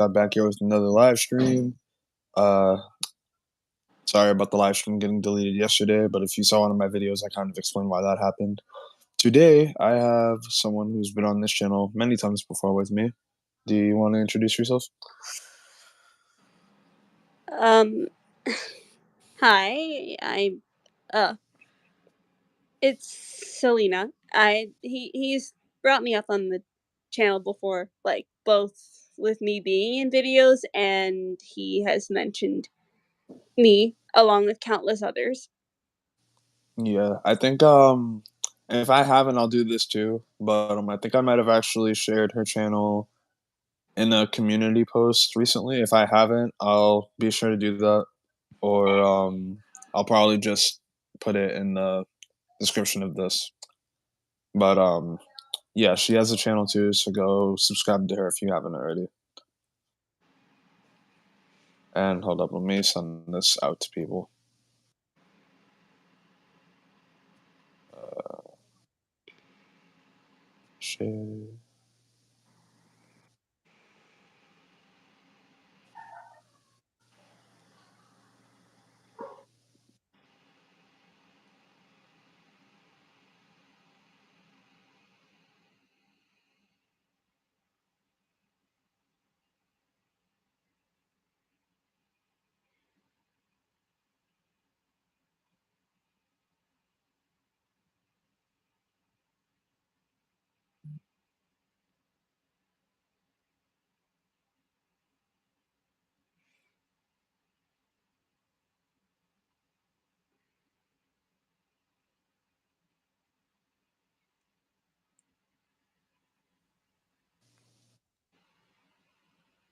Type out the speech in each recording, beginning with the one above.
got back here with another live stream. Uh, Sorry about the live stream getting deleted yesterday, but if you saw one of my videos, I kind of explained why that happened. Today, I have someone who's been on this channel many times before with me. Do you want to introduce yourself? Hi, it's Selina. He's brought me up on the channel before, like both with me being in videos, and he has mentioned me along with countless others. Yeah, I think if I haven't, I'll do this too. But I think I might have actually shared her channel in a community post recently. If I haven't, I'll be sure to do that, or I'll probably just put it in the description of this. But yeah, she has a channel too, so go subscribe to her if you haven't already. And hold up, let me send this out to people. Share.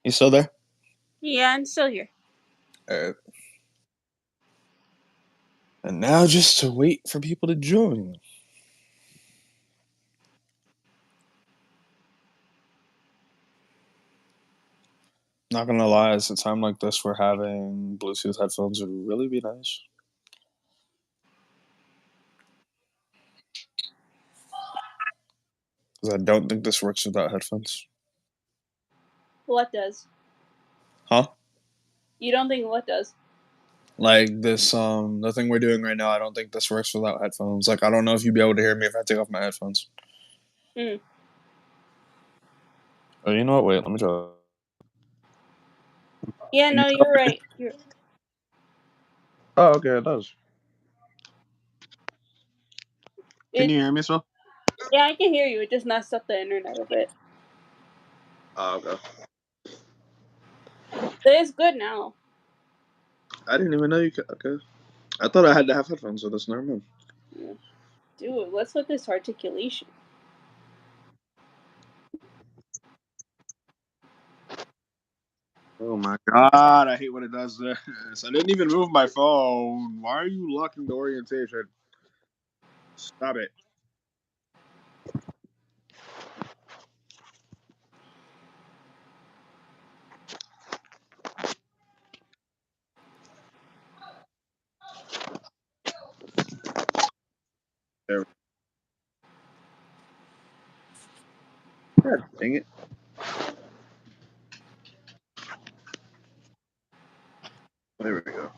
You still there? Yeah, I'm still here. Alright. And now just to wait for people to join. Not gonna lie, it's a time like this where having Bluetooth headphones would really be nice. Because I don't think this works without headphones. What does? Huh? You don't think what does? Like this, the thing we're doing right now, I don't think this works without headphones. Like, I don't know if you'd be able to hear me if I take off my headphones. Hmm. Oh, you know what? Wait, let me try. Yeah, no, you're right. Oh, okay, it does. Can It. you hear me still? Yeah, I can hear you. It just messed up the internet a bit. Oh, okay. But it's good now. I didn't even know you could. Okay. I thought I had to have headphones with this. Never mind. Yeah. Dude, what's with this articulation? Oh my god, I hate when it does this. I didn't even move my phone. Why are you locking the orientation? Stop it. There. God dang it. There we go.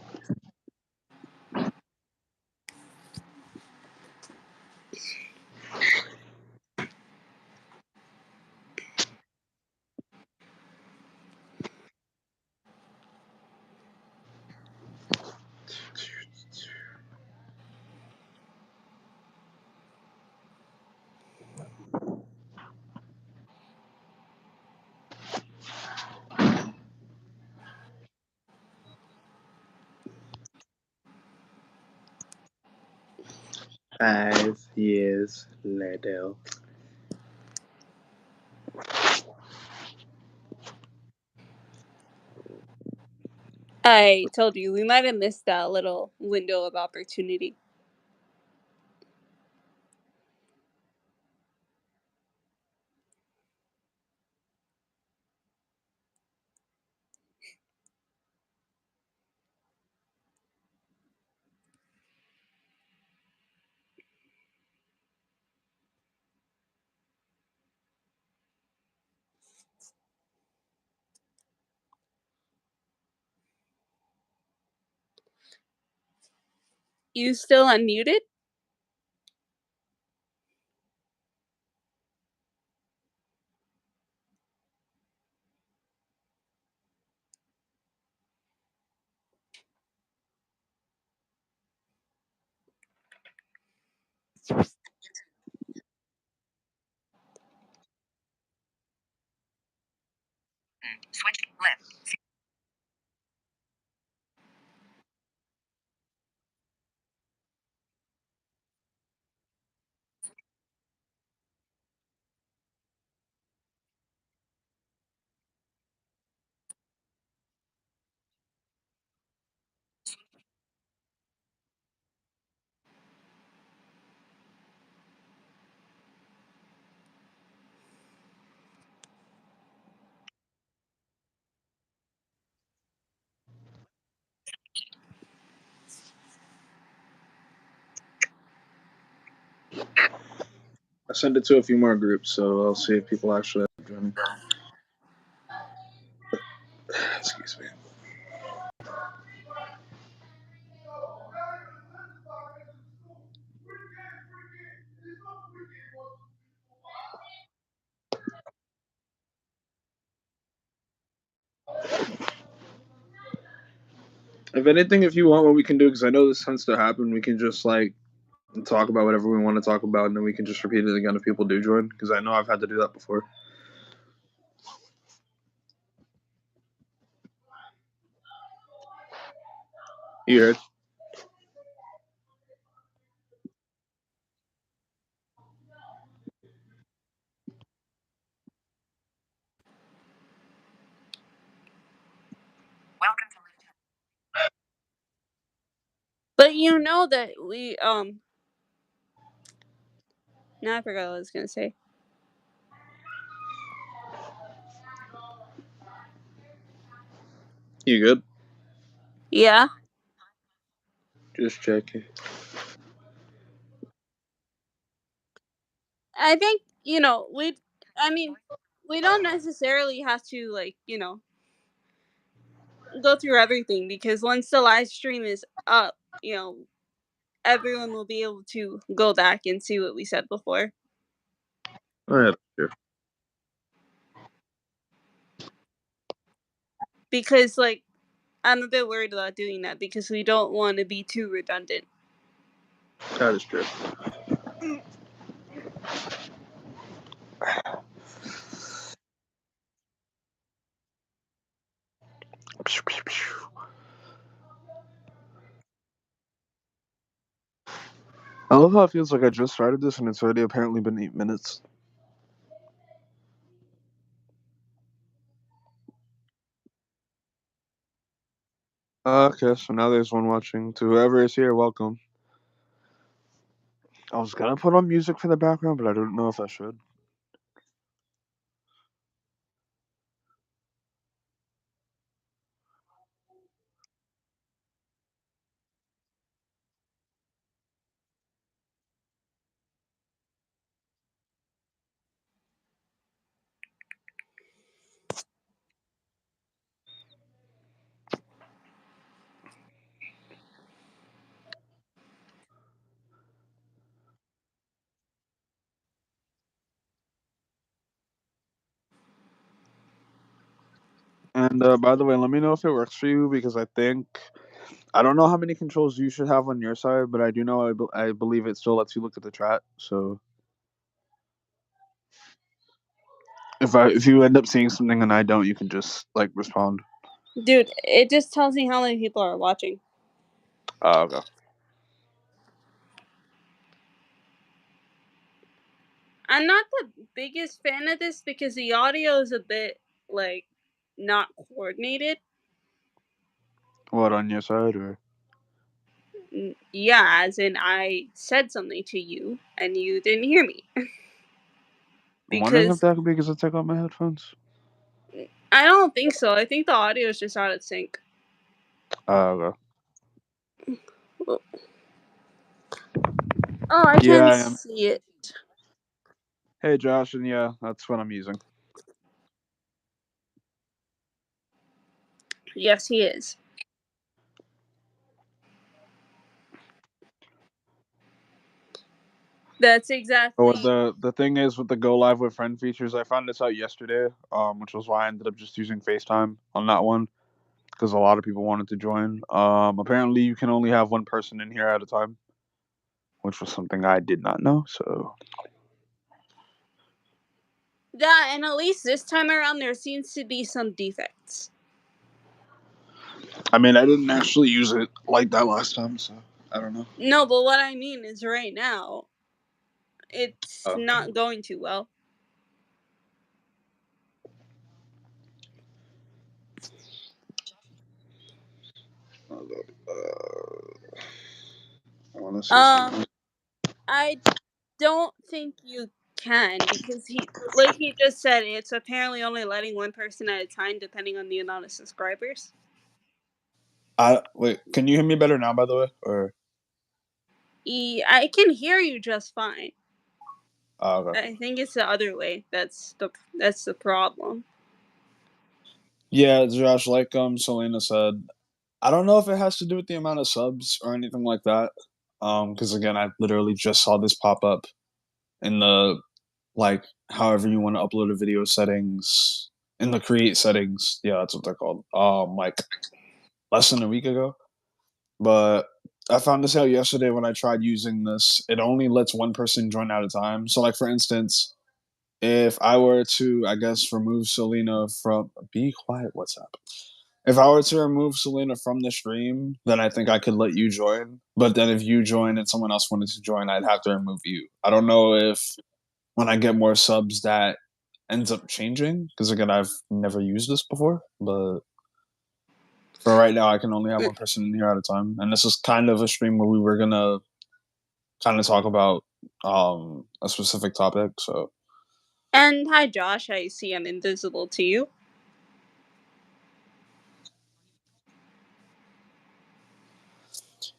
Five years later. I told you, we might have missed that little window of opportunity. You still unmuted? Switch left. I sent it to a few more groups, so I'll see if people actually end up joining. Excuse me. If anything, if you want, what we can do, because I know this tends to happen, we can just like talk about whatever we want to talk about, and then we can just repeat it again if people do join. Because I know I've had to do that before. You heard? Welcome to But you know that we now I forgot what I was gonna say. You good? Yeah. Just checking. I think, I mean, we don't necessarily have to go through everything, because once the live stream is up, everyone will be able to go back and see what we said before. Oh yeah, sure. Because I'm a bit worried about doing that, because we don't want to be too redundant. That is true. I love how it feels like I just started this and it's already apparently been 8 minutes. Okay, so now there's one watching. To whoever is here, welcome. I was gonna put on music for the background, but I don't know if I should. And by the way, let me know if it works for you because I don't know how many controls you should have on your side, but I do know I believe it still lets you look at the chat. So if you end up seeing something and I don't, you can just like respond. Dude, it just tells me how many people are watching. Oh, okay. I'm not the biggest fan of this because the audio is a bit not coordinated. What on your side or? Yeah, as in I said something to you and you didn't hear me. I'm wondering if Because that could be because I took out my headphones. I don't think so. I think the audio is just out of sync. Okay. Oh, I Yeah, can't I am. see it. Hey, Josh, and yeah, that's what I'm using. Yes, he is. That's But exactly. the thing is with the go live with friend features, I found this out yesterday, which was why I ended up just using FaceTime on that one because a lot of people wanted to join. Apparently, you can only have one person in here at a time, which was something I did not know. So Yeah, and at least this time around there seems to be some defects. I mean, I didn't actually use it like that last time, so I don't know. No, but what I mean is right now, it's not going too well. I want to say something. I don't think you can because like he just said, it's apparently only letting one person at a time depending on the amount of subscribers. Wait, can you hear me better now, by the way? Or I can hear you just fine. okay. I think it's the other way. That's the problem. Yeah, Josh, like Selena said, I don't know if it has to do with the amount of subs or anything like that. Because again, I literally just saw this pop up in the like however you want to upload a video settings in the create settings. Yeah, that's what they're called. Like less than a week ago. But I found this out yesterday when I tried using this. It only lets one person join at a time. So like for instance, if I were to, I guess, remove Selena from be quiet, WhatsApp. If I were to remove Selena from the stream, then I think I could let you join. But then if you join and someone else wanted to join, I'd have to remove you. I don't know if when I get more subs that ends up changing because again I've never used this before, but for right now I can only have one person in here at a time, and this is kind of a stream where we were gonna kind of talk about a specific topic. So And hi, Josh. I see I'm invisible to you.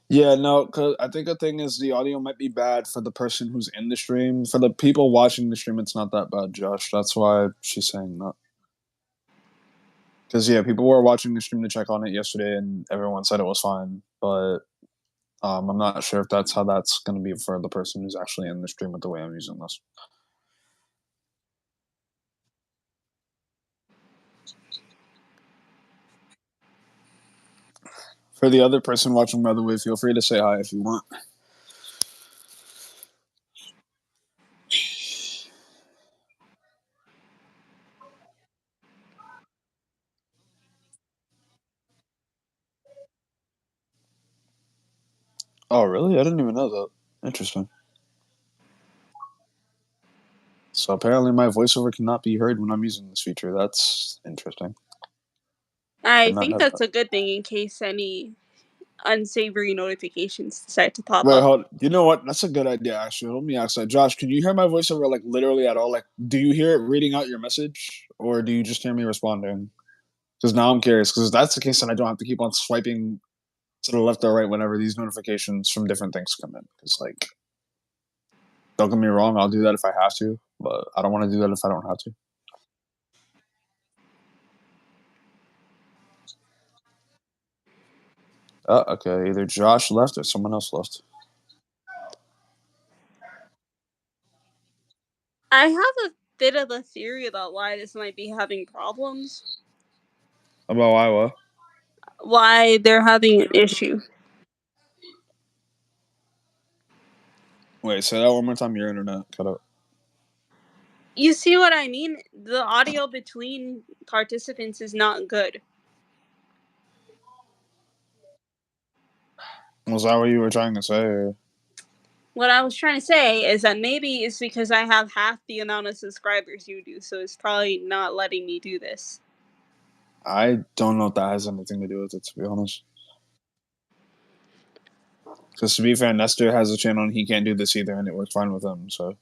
yeah, no, cause I think the thing is the audio might be bad for the person who's in the stream. For the people watching the stream, it's not that bad, Josh. That's why she's saying that. Because yeah, people were watching the stream to check on it yesterday, and everyone said it was fine. But I'm not sure if that's how that's going to be for the person who's actually in the stream with the way I'm using this. For the other person watching, by the way, feel free to say hi if you want. Oh, really? I didn't even know that. Interesting. So apparently my voiceover cannot be heard when I'm using this feature. That's interesting. I Did not think know that's that. a good thing in case any unsavory notifications decide to pop Wait, up. hold. You know what? That's a good idea, actually. Let me ask that. Josh, can you hear my voiceover like literally at all? Like, do you hear it reading out your message, or do you just hear me responding? Because now I'm curious. Because if that's the case, then I don't have to keep on swiping to the left or right whenever these notifications from different things come in. Because like, don't get me wrong, I'll do that if I have to, but I don't want to do that if I don't have to. Oh, okay. Either Josh left or someone else left. I have a bit of a theory about why this might be having problems. About Iowa. Why they're having an issue. Wait, say that one more time. Your internet cut out. You see what I mean? The audio between participants is not good. Was that what you were trying to say? Or? What I was trying to say is that maybe it's because I have half the amount of subscribers you do, so it's probably not letting me do this. I don't know if that has anything to do with it, to be honest. Because to be fair, Nestor has a channel and he can't do this either, and it works fine with him. So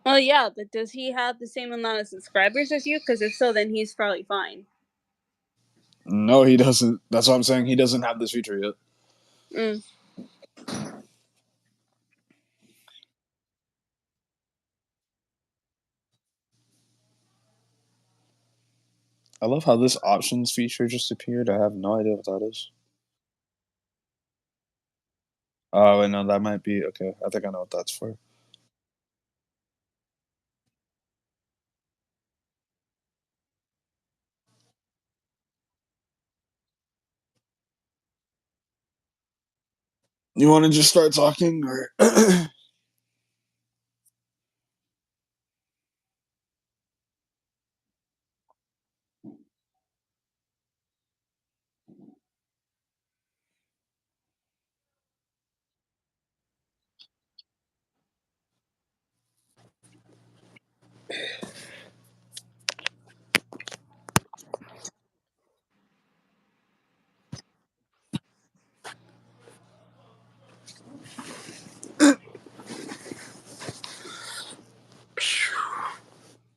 Well, yeah, but does he have the same amount of subscribers as you? Because if so, then he's probably fine. no, he doesn't. That's what I'm saying. He doesn't have this feature yet. Mm. I love how this options feature just appeared. I have no idea what that is. Oh, wait, no, that might be okay. I think I know what that's for. You want to just start talking, or?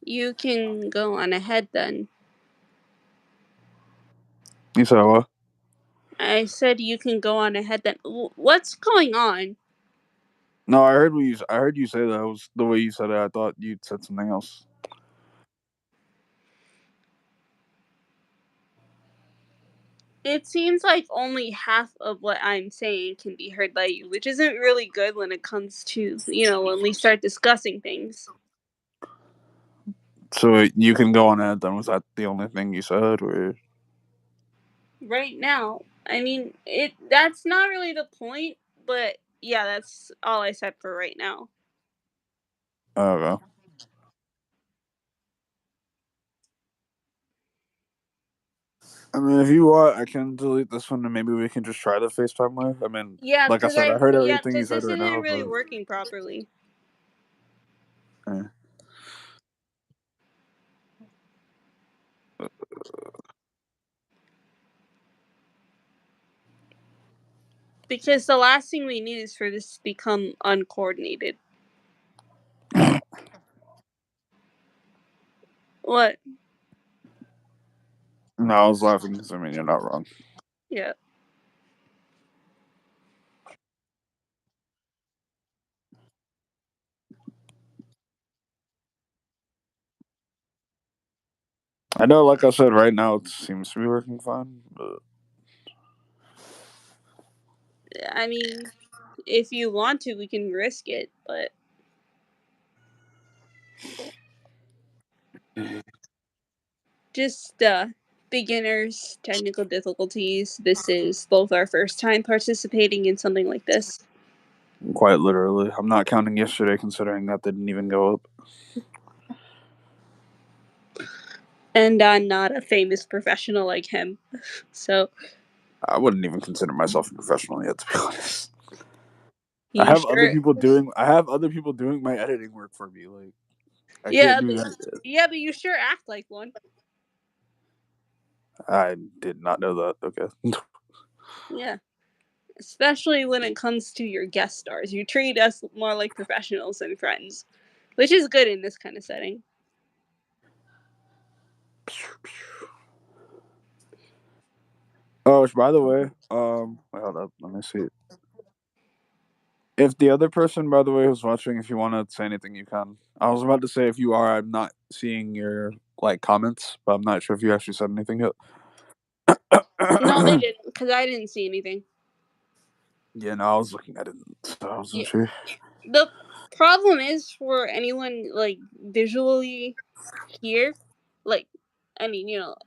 You can go on ahead then. You said what? I said you can go on ahead then. What's going on? No, I heard I heard you say that. It was the way you said it. I thought you said something else. It seems like only half of what I'm saying can be heard by you, which isn't really good when it comes to, when we start discussing things. So you can go on ahead then. Was that the only thing you said, or? Right now, I mean, that's not really the point, but yeah, that's all I said for right now. Okay. I mean, if you want, I can delete this one and maybe we can just try the FaceTime way. I mean, Yeah, like I because said, I heard everything you this said right isn't now, really but working properly. Because the last thing we need is for this to become uncoordinated. What? no, I was laughing because I mean you're not wrong. Yeah. I know, like I said, right now it seems to be working fine, but I mean, if you want to, we can risk it, but just beginners, technical difficulties. This is both our first time participating in something like this. quite literally, I'm not counting yesterday, considering that didn't even go up. And I'm not a famous professional like him, so I wouldn't even consider myself a professional yet, to be honest. I you have other sure? people doing. I have other people doing my editing work for me. Like I Yeah, can't do but, that yet. yeah, but you sure act like one. I did not know that. Okay. Yeah. Especially when it comes to your guest stars. You treat us more like professionals than friends, which is good in this kind of setting. Oh, which, by the way, wait, hold up. Let me see. If the other person, by the way, who's watching, if you want to say anything, you can. I was about to say if you are, I'm not seeing your comments, but I'm not sure if you actually said anything yet. No, they didn't, because I didn't see anything. Yeah, no, I was looking at it, so I wasn't sure. The problem is for anyone visually here,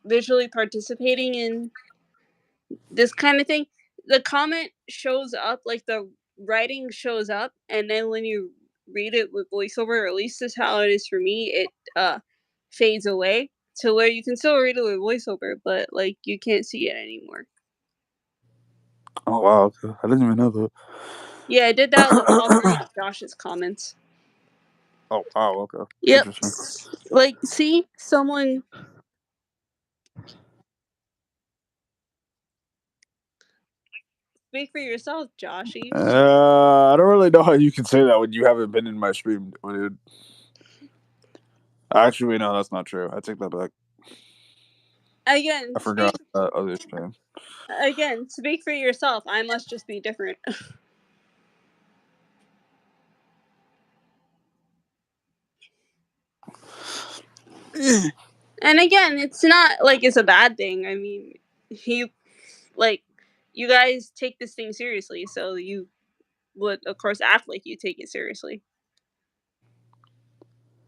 visually participating in this kind of thing, the comment shows up, the writing shows up, and then when you read it with voiceover, or at least this is how it is for me, it fades away to where you can still read it with voiceover, but you can't see it anymore. Oh wow, okay. I didn't even know that. Yeah, I did that with all three of Josh's comments. Oh wow, okay. Yep. Interesting. See, someone. Speak for yourself, Joshy. I don't really know how you can say that when you haven't been in my stream, dude. Actually, no, that's not true. I take that back. Again, I forgot that other stream. Again, speak for yourself. I must just be different. And again, it's not like it's a bad thing. I mean, you guys take this thing seriously, so you would of course act like you take it seriously.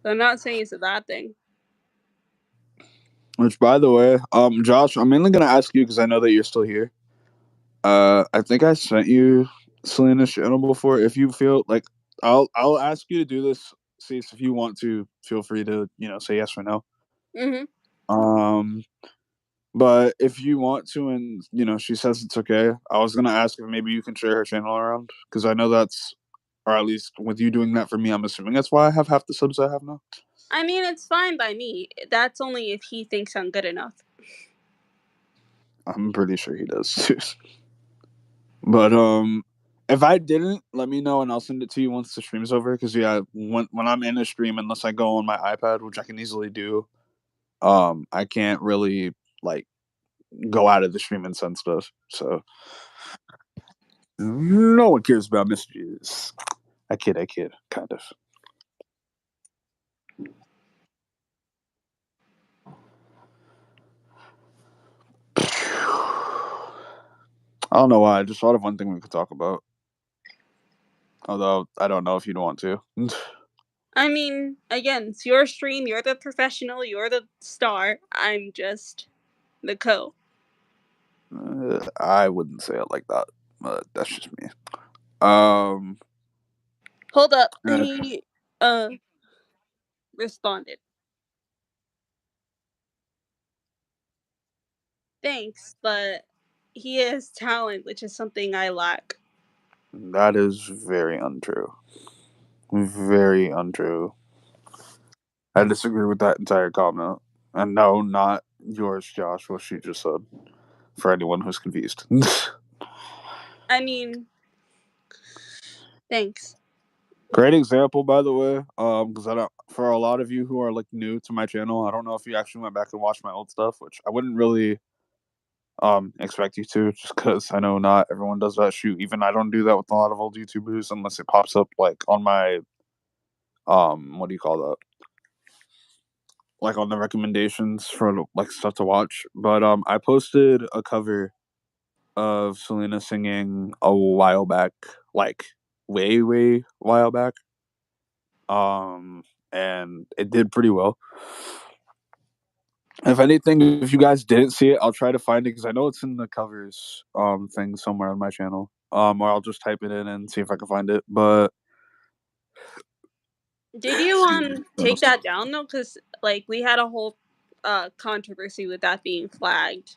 So I'm not saying it's a bad thing. Which, by the way, Josh, I'm mainly gonna ask you because I know that you're still here. I think I sent you Selina's channel before. If you feel like, I'll ask you to do this. See if you want to, feel free to say yes or no. Mm-hmm. But if you want to, and she says it's okay, I was gonna ask if maybe you can share her channel around because I know that's, or at least with you doing that for me, I'm assuming that's why I have half the subs I have now. I mean, it's fine by me. That's only if he thinks I'm good enough. I'm pretty sure he does too. But if I didn't, let me know and I'll send it to you once the stream's over. Because when I'm in a stream, unless I go on my iPad, which I can easily do, I can't really like go out of the stream and send stuff. So no one cares about messages. I kid, kind of. I don't know why. I just thought of one thing we could talk about. Although I don't know if you'd want to. I mean, again, it's your stream. You're the professional. You're the star. I'm just the co. I wouldn't say it like that, but that's just me. Hold up. He responded. Thanks, but he has talent, which is something I lack. That is very untrue. Very untrue. I disagree with that entire comment. And no, not yours, Josh, what she just said. For anyone who's confused. I mean, thanks. Great example, by the way. Because I don't, for a lot of you who are like new to my channel, I don't know if you actually went back and watched my old stuff, which I wouldn't really expect you to, just because I know not everyone does that. Shoot, even I don't do that with a lot of old YouTubers unless it pops up like on my what do you call that? Like on the recommendations for like stuff to watch. But I posted a cover of Selina singing a while back, like way while back. And it did pretty well. If anything, if you guys didn't see it, I'll try to find it because I know it's in the covers thing somewhere on my channel. Or I'll just type it in and see if I can find it. But did you take that down though? Because like we had a whole controversy with that being flagged.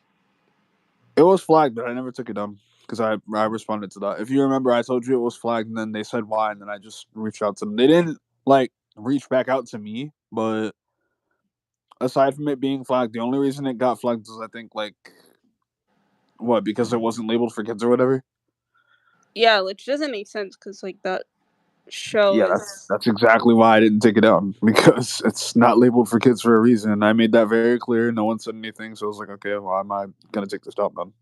It was flagged, but I never took it down because I responded to that. If you remember, I told you it was flagged, and then they said why, and then I just reached out to them. They didn't like reach back out to me, but aside from it being flagged, the only reason it got flagged is I think like what, because it wasn't labeled for kids or whatever. Yeah, which doesn't make sense because like that show Yeah, is. that's exactly why I didn't take it down because it's not labeled for kids for a reason. I made that very clear. No one said anything, so I was like, okay, why am I gonna take this down then?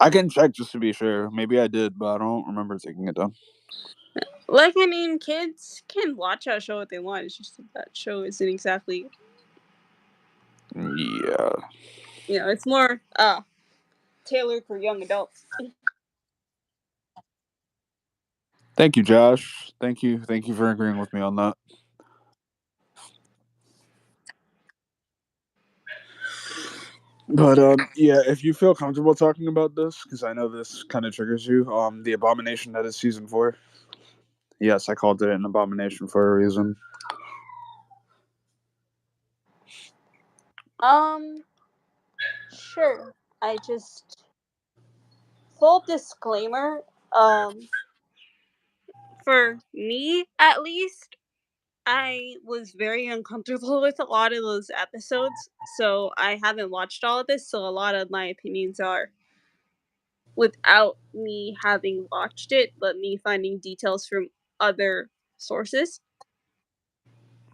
I can check just to be sure. Maybe I did, but I don't remember taking it down. Like, I mean, kids can watch that show if they want. It's just that show isn't exactly. Yeah. It's more tailored for young adults. Thank you, Josh. Thank you for agreeing with me on that. But yeah, if you feel comfortable talking about this, because I know this kind of triggers you, the abomination that is season 4. Yes, I called it an abomination for a reason. Sure. I just full disclaimer. For me at least, I was very uncomfortable with a lot of those episodes, so I haven't watched all of this. So a lot of my opinions are without me having watched it, but me finding details from other sources.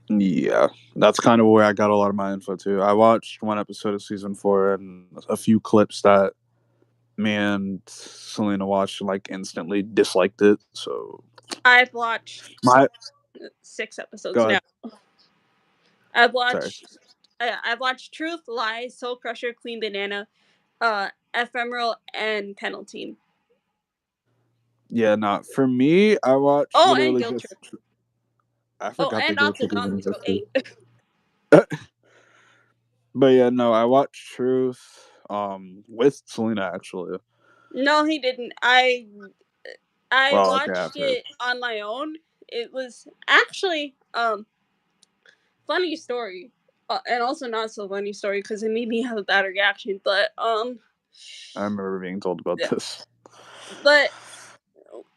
Yeah, that's kind of where I got a lot of my info too. I watched one episode of season 4 and a few clips that me and Selina watched and like instantly disliked it. So I've watched my 6 episodes go now. ahead. I've Sorry. watched I've watched Truth, Lies, Soul Crusher, Queen Banana, Ephemeral, and Penalty. Yeah, not for me. I watched Oh, and literally Guilt just. Trip. I Oh, forgot the and Guild Trip Octagon, even let's go existed. 8. But yeah, no, I watched Truth. With Selena actually. No, he didn't. I Well, okay, watched after. it on my own. It was actually funny story, and also not so funny story because it made me have a bad reaction. But I remember being told about yeah. this. But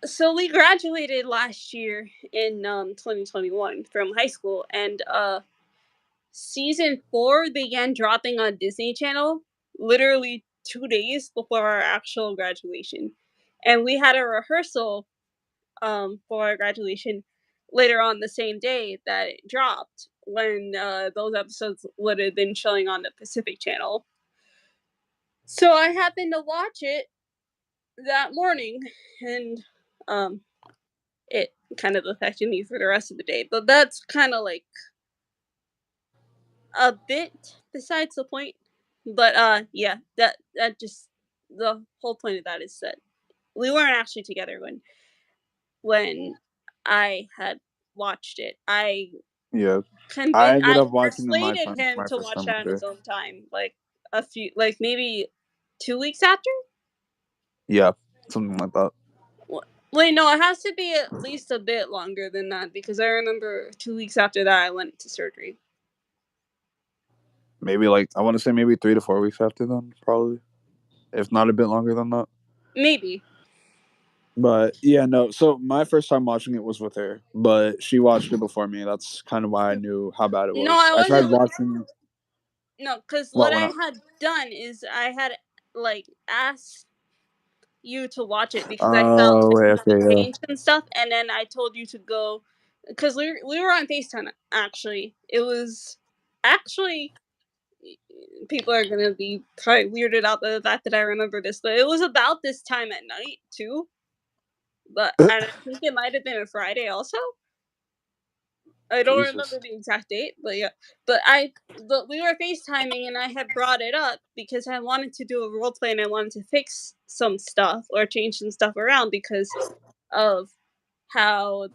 so we graduated last year in 2021 from high school, and season 4 began dropping on Disney Channel literally 2 days before our actual graduation, and we had a rehearsal for our graduation later on the same day that it dropped when those episodes would have been showing on the Pacific Channel. So I happened to watch it that morning, and um, it kind of affected me for the rest of the day. But that's kind of like a bit besides the point. But yeah, that just the whole point of that is that we weren't actually together when I had watched it. Yeah, I ended I up watching in my persuaded time, him my to first watch time that with on his her. own time, like maybe 2 weeks after. Yeah, something like that. Wait, no, it has to be at least a bit longer than that because I remember 2 weeks after that I went to surgery. Maybe like I want to say maybe 3 to 4 weeks after then, probably, if not a bit longer than that. Maybe. But yeah, no. So my first time watching it was with her, but she watched it before me. That's kind of why I knew how bad it No, was. I I tried wasn't with. watching. No, because what What I went up? had done is I had like asked you to watch it because I felt Oh, like wait, you okay, could yeah. change and stuff, and then I told you to go because we were on FaceTime. Actually, it was actually people are gonna be probably weirded out by the fact that I remember this, but it was about this time at night too. But and I think it might have been a Friday also. I don't remember Jesus. the exact date, but yeah. But we were FaceTiming and I had brought it up because I wanted to do a role play and I wanted to fix some stuff or change some stuff around because of how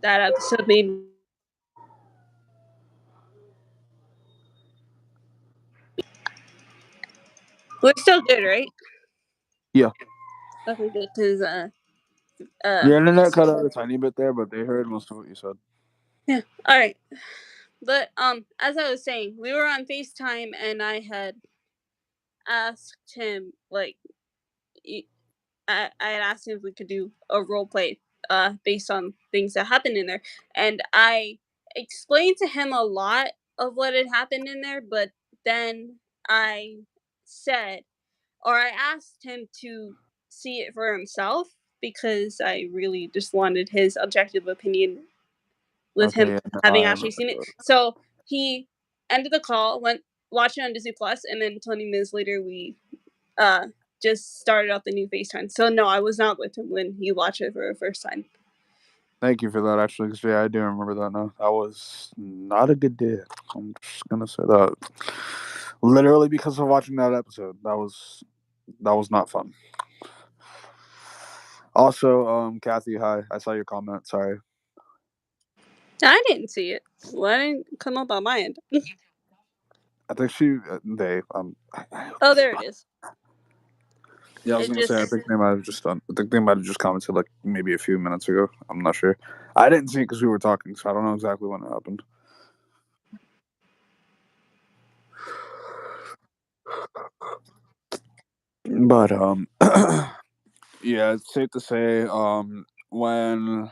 that episode made me. We're still good, right? Yeah. Okay, good. Because Your internet cut out a tiny bit there, but they heard most of what you said. yeah. All right. But as I was saying, we were on FaceTime and I had asked him like I had asked him if we could do a role play based on things that happened in there, and I explained to him a lot of what had happened in there, but then I said, or I asked him to see it for himself because I really just wanted his objective opinion with Okay, him yeah, no, having I remember actually seen it. that. So he ended the call, went watched it on Disney Plus, and then 20 minutes later we uh just started out the new FaceTime. So no, I was not with him when he watched it for the first time. Thank you for that, actually, because yeah, I do remember that now. That was not a good day. I'm just gonna say that. Literally because of watching that episode, that was not fun. Also, Kathy, hi. I saw your comment. Sorry. I didn't see it. Well, I didn't come up on my end. I think they. Oh, there it is. Yeah, I was It gonna say. I just think they might have just done. I think they might have just commented like maybe a few minutes ago. I'm not sure. I didn't see it because we were talking, so I don't know exactly when it happened. But yeah, it's safe to say when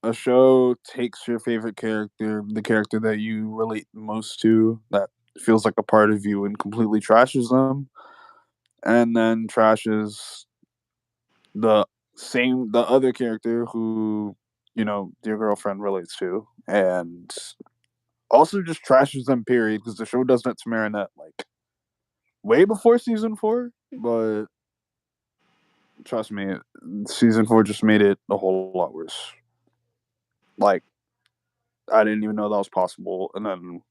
a show takes your favorite character, the character that you relate most to, that feels like a part of you, and completely trashes them, and then trashes the other character who your girlfriend relates to, and also just trashes them. Period, because the show does that to Marinette like way before season 4, but trust me, season 4 just made it a whole lot worse. Like I didn't even know that was possible, and then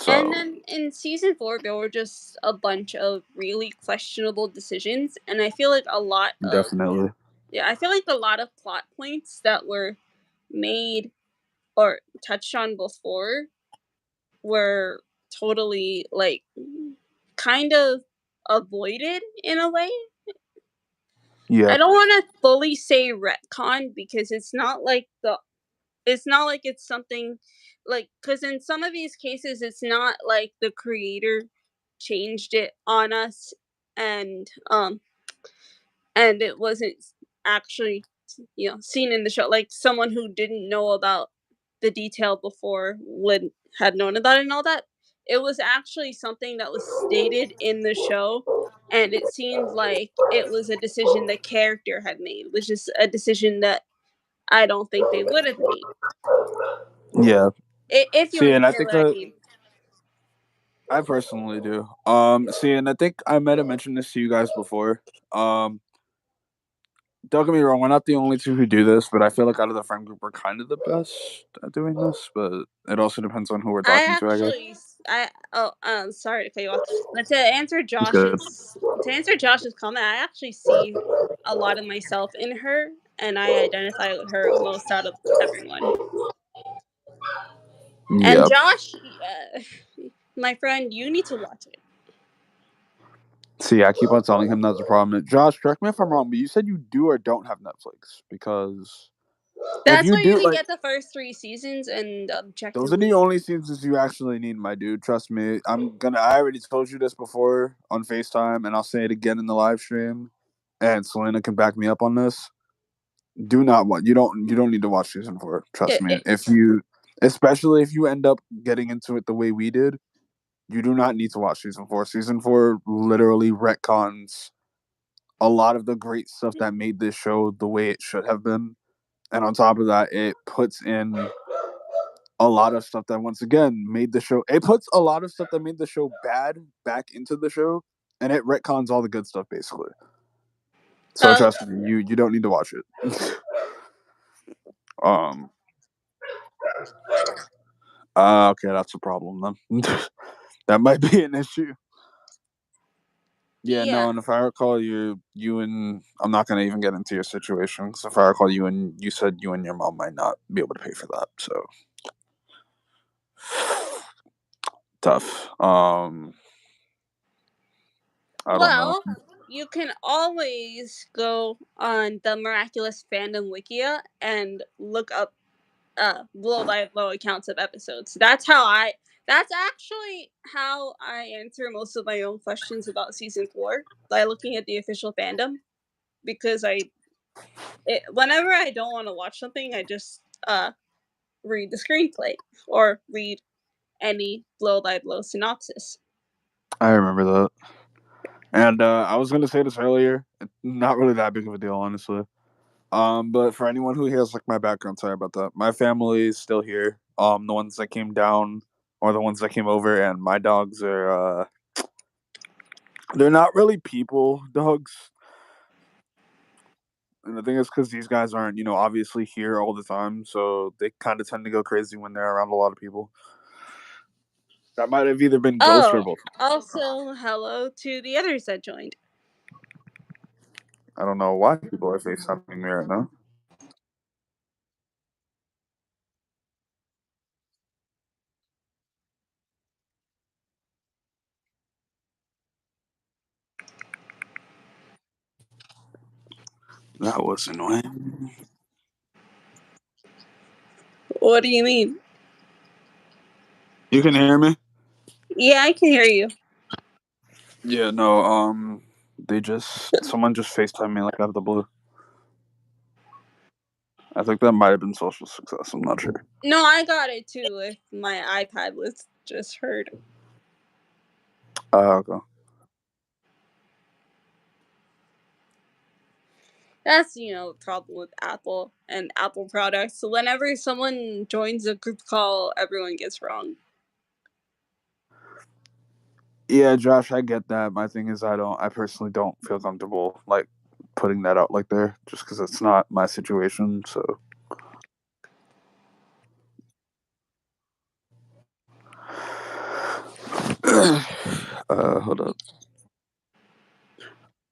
So And then in season 4, there were just a bunch of really questionable decisions, and I feel like a lot of definitely. I feel like a lot of plot points that were made or touched on before were totally like kind of avoided in a way. Yeah. I don't want to fully say retcon because it's not like it's something like, because in some of these cases it's not like the creator changed it on us, and it wasn't actually seen in the show, like someone who didn't know about the detail before would had known about it and all that. It was actually something that was stated in the show, and it seemed like it was a decision the character had made, which is a decision that I don't think they would have made. Yeah. If you See, and I understand think what I mean. I personally do. See, and I think I might have mentioned this to you guys before. Um, don't get me wrong, we're not the only two who do this, but I feel like out of the friend group, we're kind of the best at doing this. But it also depends on who we're talking to, I guess. Sorry to cut you off, but to answer Good. Josh's comment, I actually see a lot of myself in her, and I identify with her most out of everyone. And Yeah. Josh, my friend, you need to watch it. See, I keep on telling him that's a problem. Josh, correct me if I'm wrong, but you said you do or don't have Netflix because if That's you why you do, can like, get the first 3 seasons, and those are the objectively, only seasons you actually need, my dude. Trust me. I already told you this before on FaceTime, and I'll say it again in the live stream. And Selena can back me up on this. Do not watch. You don't need to watch season 4. Trust it, me. it, Especially if you end up getting into it the way we did, you do not need to watch season 4. Season 4 literally retcons a lot of the great stuff that made this show the way it should have been. And on top of that, it puts in a lot of stuff that once again made the show. It puts a lot of stuff that made the show bad back into the show, and it retcons all the good stuff basically. So uh, trust me, you don't need to watch it. um. Okay, that's a problem then. That might be an issue. Yeah, yeah. no, and if I recall, you and I'm not gonna even get into your situation because if I recall, you said you and your mom might not be able to pay for that, so tough. I don't know. Well, you can always go on the Miraculous fandom wikia and look up blow by blow accounts of episodes. That's actually how I answer most of my own questions about season 4 by looking at the official fandom, because whenever I don't want to watch something, I just read the screenplay or read any blow by blow synopsis. I remember that. And I was gonna say this earlier. It's not really that big of a deal, honestly. But for anyone who hears like my background, sorry about that. My family is still here. The ones that came down or the ones that came over, and my dogs are they're not really people dogs. And the thing is, because these guys aren't, obviously here all the time, so they kind of tend to go crazy when they're around a lot of people. That might have either been Ghost or Oh, both. also hello to the others that joined. I don't know why people are FaceTiming me right now. That was annoying. What do you mean? You can hear me? Yeah, I can hear you. Yeah, no, someone just FaceTimed me like out of the blue. I think that might have been social success. I'm not sure. No, I got it too. If my iPad was just heard. Okay. That's the problem with Apple and Apple products. So whenever someone joins a group call, everyone gets wrong. Yeah, Josh, I get that. My thing is, I personally don't feel comfortable like putting that out like there, just because it's not my situation. So Hold up.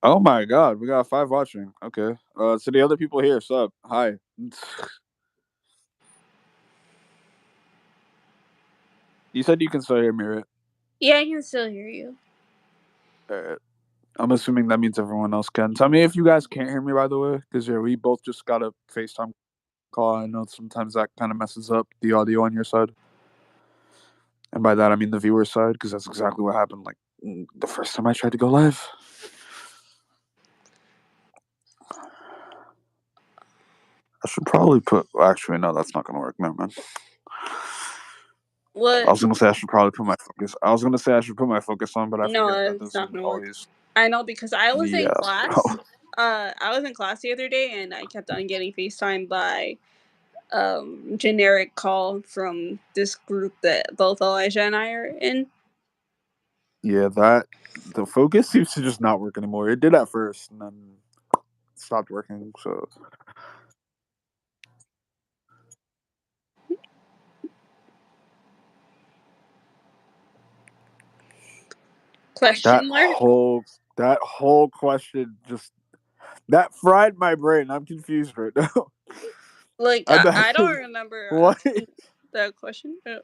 Oh my god, we got 5 watching. Okay. So the other people here, sup? Hi. You said you can still hear me, right? Yeah, I can still hear you. Alright. I'm assuming that means everyone else can. Tell me if you guys can't hear me, by the way, because yeah, we both just got a FaceTime call. I know sometimes that kind of messes up the audio on your side. And by that, I mean the viewer's side, because that's exactly what happened like the first time I tried to go live. I should probably put. Actually, no, that's not going to work. No, man. What? I was going to say I should probably put my focus. I was going to say I should put my focus on, but I No, forget that it's this not is gonna work. always. I know, because I was in Yes, class. bro. I was in class the other day, and I kept on getting FaceTime by generic call from this group that both Elijah and I are in. Yeah, the focus seems to just not work anymore. It did at first, and then it stopped working. So Question mark? that whole question just that fried my brain. I'm confused right now. Like, I don't remember what? asking that question. That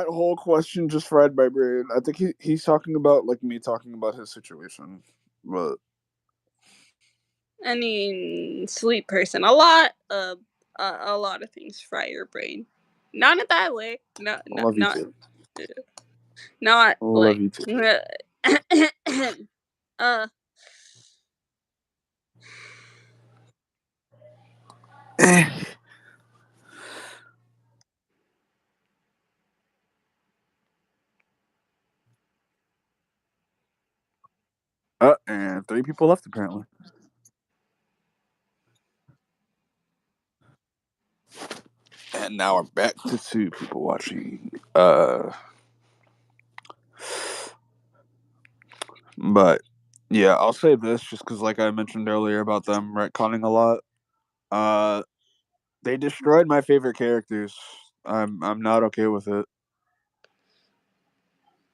whole question just fried my brain. I think he's talking about like me talking about his situation, but I mean, sweet person. A lot of things fry your brain. Not in that way. No, I no, love you not too. not I love like. you too. uh, And 3 people left apparently. And now we're back to 2 people watching. But yeah, I'll say this just because, like I mentioned earlier about them retconning a lot. They destroyed my favorite characters. I'm not okay with it.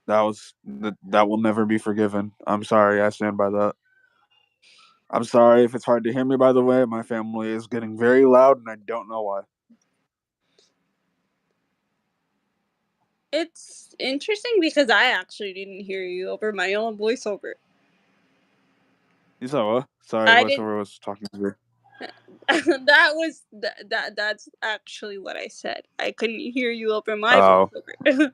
That will never be forgiven. I'm sorry. I stand by that. I'm sorry if it's hard to hear me. By the way, my family is getting very loud, and I don't know why. it's interesting because I actually didn't hear you over my own voiceover. You said what? Sorry, I didn't. voiceover was talking to me. That's actually what I said. I couldn't hear you over my Oh. voiceover.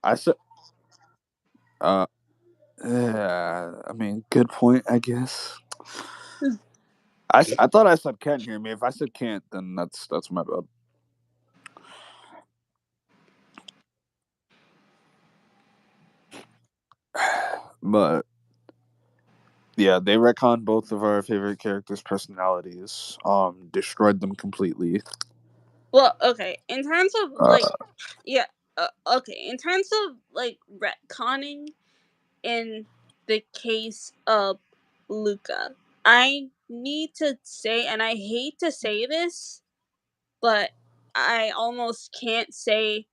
I said. I mean, good point. I guess. I thought I said can't hear me. If I said can't, then that's my bad. But yeah, they retconned both of our favorite characters' personalities. Destroyed them completely. Well, okay. In terms of like, yeah. Okay. In terms of like retconning, in the case of Luca, I need to say, and I hate to say this, but I almost can't say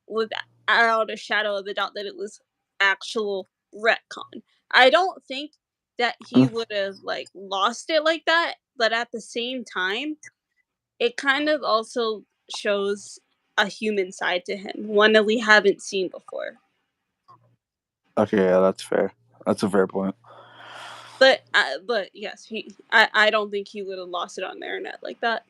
without a shadow of a doubt that it was actual retcon. I don't think that he would have like lost it like that, but at the same time, it kind of also shows a human side to him, one that we haven't seen before. Okay, yeah, that's fair. That's a fair point. But yes, I don't think he would have lost it on the internet like that.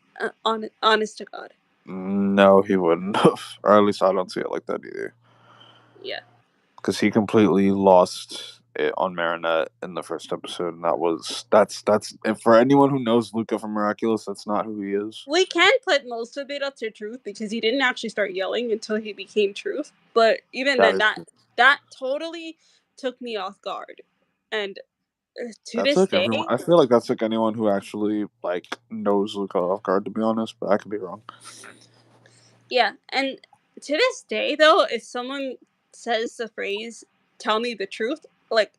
Honest to God. No, he wouldn't have. Or at least I don't see it like that either. Yeah. Because he completely lost it on Marinette in the first episode, and that's and for anyone who knows Luca from Miraculous, that's not who he is. We can put most of it up to Truth because he didn't actually start yelling until he became Truth. But even then, that totally took me off guard. And to That's this like day, everyone. I feel like that's like anyone who actually like knows Luca off guard. To be honest, but I could be wrong. yeah. And to this day, though, if someone says the phrase "tell me the truth," like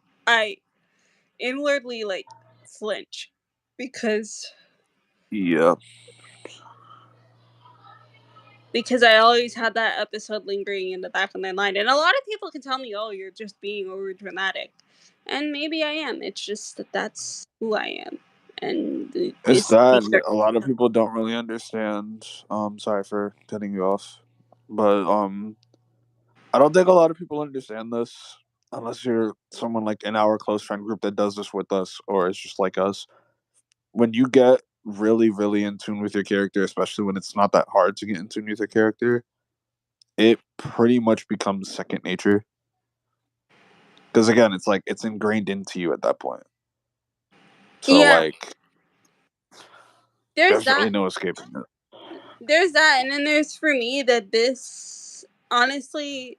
inwardly like flinch because Yeah. I always had that episode lingering in the back of my mind. And a lot of people can tell me, "Oh, you're just being over dramatic," and maybe I am. It's just that that's who I am, and It's it's that a lot of people don't really understand. Sorry for cutting you off, but I don't think a lot of people understand this unless you're someone like in our close friend group that does this with us, or it's just like us. When you get really, really in tune with your character, especially when it's not that hard to get in tune with your character, it pretty much becomes second nature. Because again, it's like it's ingrained into you at that point. So yeah. like, There's there's really that. no escaping it. There's that, and then there's for me that this honestly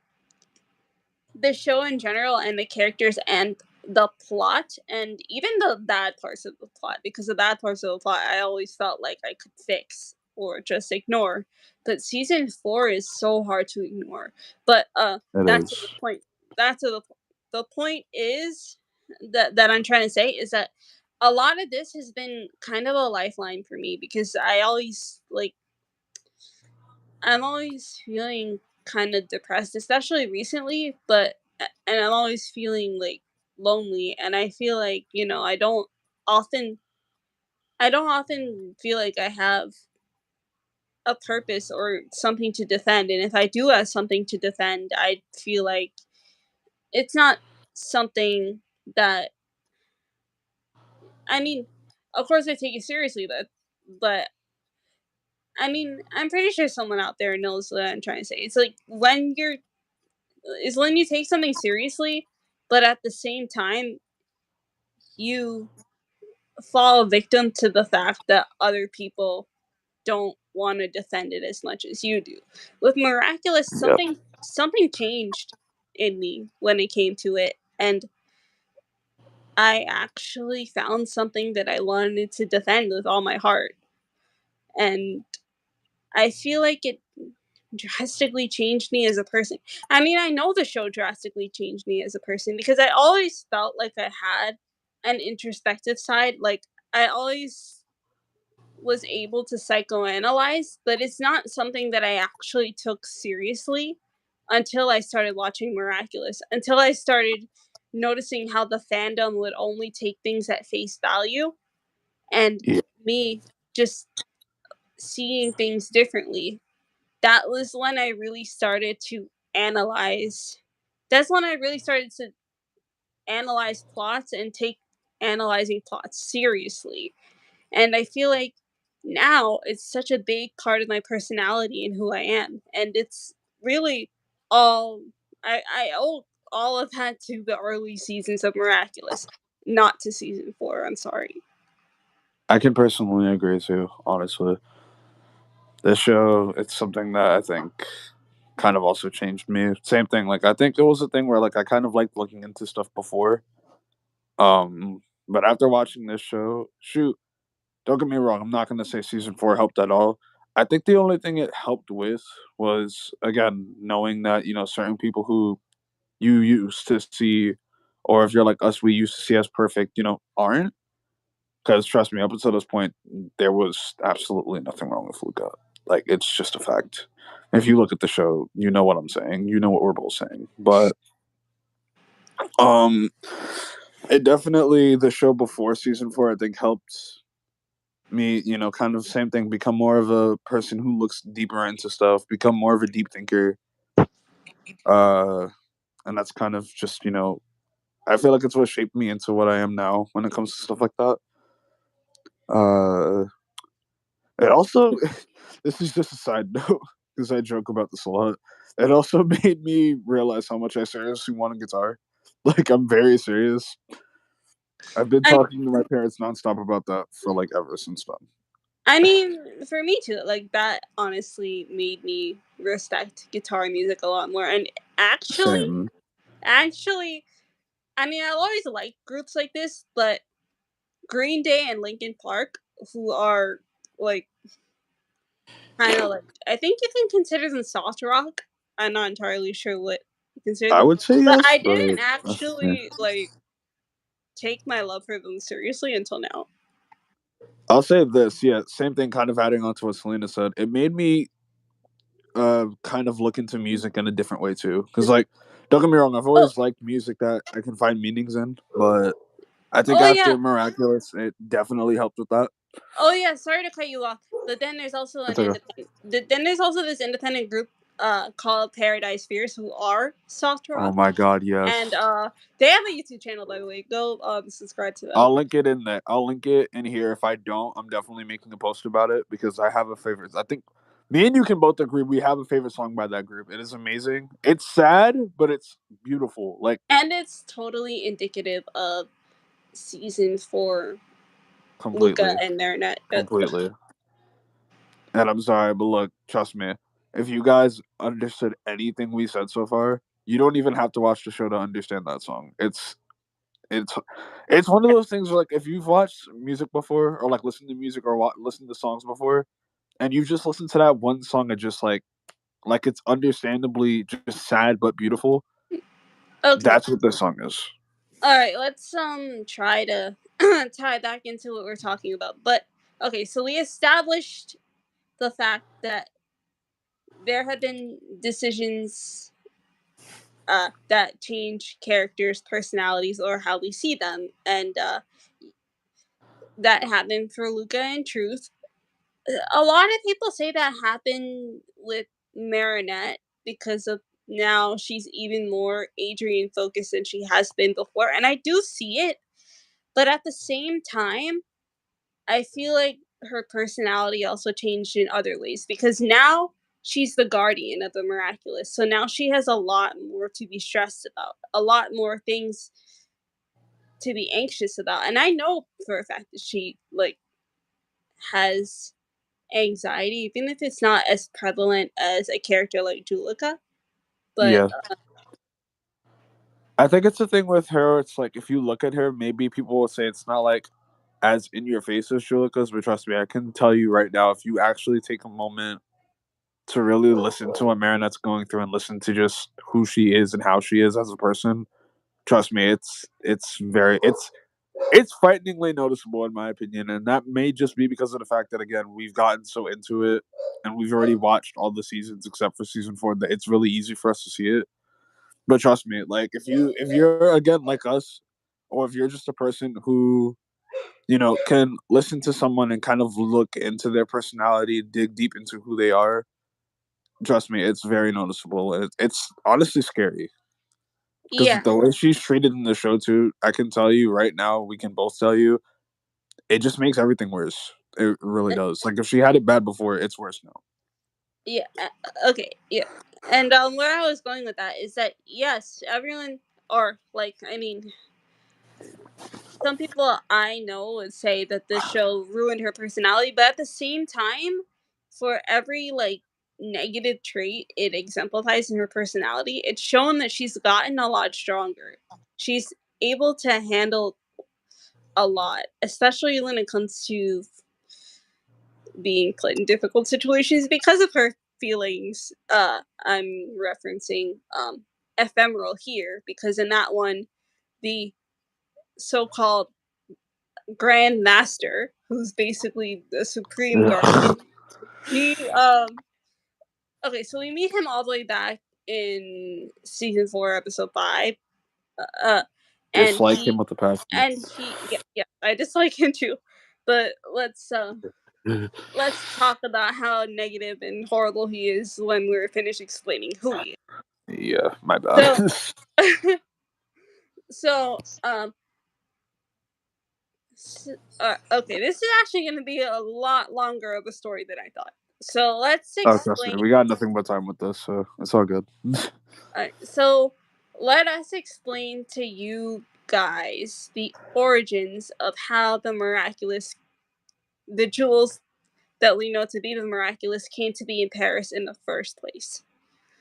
the show in general and the characters and the plot and even the bad parts of the plot, because the bad parts of the plot I always felt like I could fix or just ignore, but season 4 is so hard to ignore. But It that's the is. point. That's the point is that I'm trying to say is that a lot of this has been kind of a lifeline for me, because I'm always feeling kind of depressed, especially recently, but and I'm always feeling like lonely, and I feel like, often I don't often feel like I have a purpose or something to defend, and if I do have something to defend, I feel like it's not something that I mean, of course I take it seriously, but I mean, I'm pretty sure someone out there knows what I'm trying to say. It's like when you take something seriously, but at the same time, you fall victim to the fact that other people don't want to defend it as much as you do. With Miraculous, Yep. something changed in me when it came to it, and I actually found something that I wanted to defend with all my heart. And I feel like it drastically changed me as a person. I mean, I know the show drastically changed me as a person because I always felt like I had an introspective side. Like, I always was able to psychoanalyze, but it's not something that I actually took seriously until I started watching Miraculous, until I started noticing how the fandom would only take things at face value, and Yeah. me just seeing things differently. That was when I really started to analyze. That's when I really started to analyze plots and take analyzing plots seriously. And I feel like now it's such a big part of my personality and who I am. And it's really all I owe all of that to the early seasons of Miraculous, not to season 4. I'm sorry. I can personally agree too, honestly. This show, it's something that I think kind of also changed me. Same thing, like I think it was a thing where like I kind of liked looking into stuff before. But after watching this show, shoot, don't get me wrong, I'm not gonna say season 4 helped at all. I think the only thing it helped with was again knowing that, certain people who you used to see, or if you're like us, we used to see as perfect, aren't. Because trust me, up until this point, there was absolutely nothing wrong with Luca. Like it's just a fact. If you look at the show, you know what I'm saying. You know what we're both saying. But um, it definitely the show before season 4, I think, helped me. Kind of same thing. Become more of a person who looks deeper into stuff. Become more of a deep thinker. Uh, and that's kind of just I feel like it's what shaped me into what I am now when it comes to stuff like that. Uh, It also, this is just a side note because I joke about this a lot. It also made me realize how much I seriously want a guitar. Like I'm very serious. I've been I talking to my parents nonstop about that for like ever since then. I mean, for me too, like that honestly made me respect guitar music a lot more. And actually, Same. actually, I mean, I've always liked groups like this, but Green Day and Linkin Park, who are like kind of like, I think you can consider them soft rock. I'm not entirely sure what you consider I them, would say but yes, I but didn't yeah. actually like. take my love for them seriously until now. I'll say this, yeah, same thing, kind of adding on to what Selena said. It made me kind of look into music in a different way too. Because, like, don't get me wrong, I've Oh, always liked music that I can find meanings in, but I think oh after yeah, Miraculous, it definitely helped with that. oh yeah. Sorry to cut you off, but then there's also It's an okay. then there's also this independent group called Paradise Fears who are soft Oh rock, my god, and yes. they have a YouTube channel, by the way. Go subscribe to them. I'll link it in there. I'll link it in here. If I don't, I'm definitely making a post about it because I have a favorite. I think me and you can both agree we have a favorite song by that group. It is amazing. It's sad, but it's beautiful. Like, And it's totally indicative of season 4 Luca completely. and Marinette. Completely. And I'm sorry, but look, trust me. If you guys understood anything we said so far, you don't even have to watch the show to understand that song. It's it's one of those things where, like, if you've watched music before or like listened to music or listened to songs before, and you just listen to that one song and just like it's understandably just sad but beautiful. Okay. That's what this song is. All right, let's try to tie back into what we're talking about. But okay, so we established the fact that there have been decisions that change characters' personalities or how we see them, and that happened for Luca and Truth. A lot of people say that happened with Marinette because of now she's even more Adrian focused than she has been before, and I do see it. But at the same time, I feel like her personality also changed in other ways because now she's the guardian of the Miraculous. So now she has a lot more to be stressed about, a lot more things to be anxious about. And I know for a fact that she like has anxiety, even if it's not as prevalent as a character like Julica. But Yeah. I think it's the thing with her. It's like if you look at her, maybe people will say it's not like as in your face as Julica's, but trust me, I can tell you right now, if you actually take a moment to really listen to what Marinette's going through and listen to just who she is and how she is as a person, trust me, it's frighteningly noticeable in my opinion, and that may just be because of the fact that again we've gotten so into it and we've already watched all the seasons except for season 4 that it's really easy for us to see it. But trust me, like if you're again like us, or if you're just a person who can listen to someone and kind of look into their personality, dig deep into who they are, trust me, it's very noticeable. It's honestly scary because yeah, the way she's treated in the show too, I can tell you right now, we can both tell you, it just makes everything worse. It really does. Like if she had it bad before, it's worse now. yeah, okay, yeah. And where I was going with that is that yes, everyone, or like, I mean, some people I know would say that this show ruined her personality, but at the same time, for every like negative trait it exemplifies in her personality, it's shown that she's gotten a lot stronger. She's able to handle a lot, especially when it comes to being put in difficult situations because of her feelings. I'm referencing ephemeral here because in that one, the so-called Grand Master, who's basically the supreme guardian. He okay, so we meet him all the way back in season 4, episode 5. Uh and Dislike him with the passion. yeah, I dislike him too. But let's talk about how negative and horrible he is when we're finished explaining who he is. Yeah, my bad. So so okay, this is actually going to be a lot longer of a story than I thought. So let's Oh, trust me, explain. we got nothing but time with this, so it's all good. So let us explain to you guys the origins of how the jewels that we know to be the miraculous, came to be in Paris in the first place.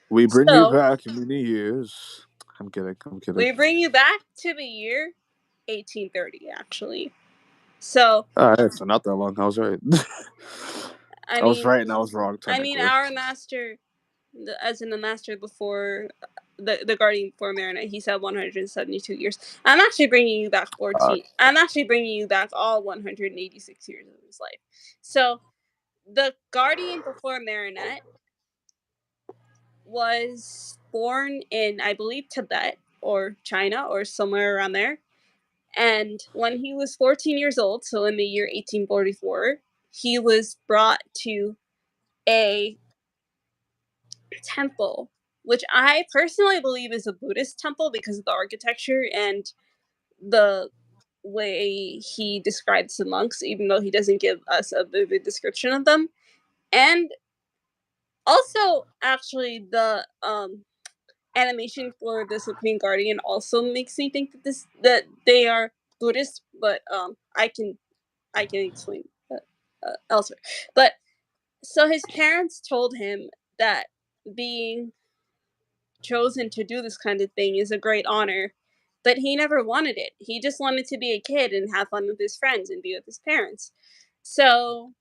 We bring you So back many years. I'm kidding. I'm kidding. we bring you back to the year 1830, actually. So All right, so not that long. I was right. I I was mean, right and I was wrong I mean, technically. our master, as in the master before the Guardian before Marinette, he said 172 years. I'm actually bringing you back 14. I'm actually bringing you back all 186 years of his life. So the Guardian before Marinette was born in, I believe, Tibet or China or somewhere around there. And when he was 14 years old, so in the year 1844, he was brought to a temple, which I personally believe is a Buddhist temple because of the architecture and the way he describes the monks, even though he doesn't give us a vivid description of them. And also, actually, the animation for the Supreme Guardian also makes me think that they are Buddhist, but I can explain elsewhere. But so his parents told him that being chosen to do this kind of thing is a great honor, but he never wanted it. He just wanted to be a kid and have fun with his friends and be with his parents. So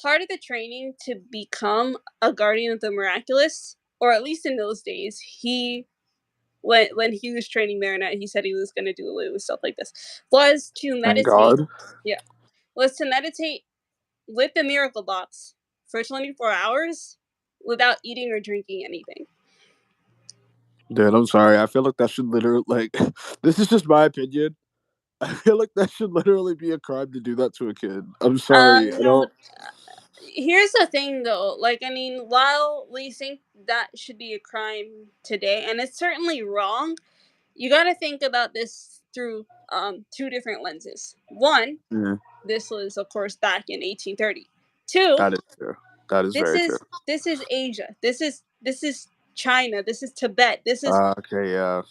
part of the training to become a guardian of the miraculous, or at least in those days, he when he was training Marinette, he said he was going to do away with stuff like this, was to Thank meditate. God. Yeah, was to meditate with the miracle box for 24 hours without eating or drinking anything. Dude, I'm sorry. I feel like that should literally this is just my opinion. I feel like that should literally be a crime to do that to a kid. I'm sorry. I No, don't. here's the thing though. Like, I mean, while we think that should be a crime today, and it's certainly wrong, you got to think about this through two different lenses. One, Yeah, this was, of course, back in 1830. Two, that is true. That is this very true. is Asia. This is China. This is Tibet. This is Okay, yeah.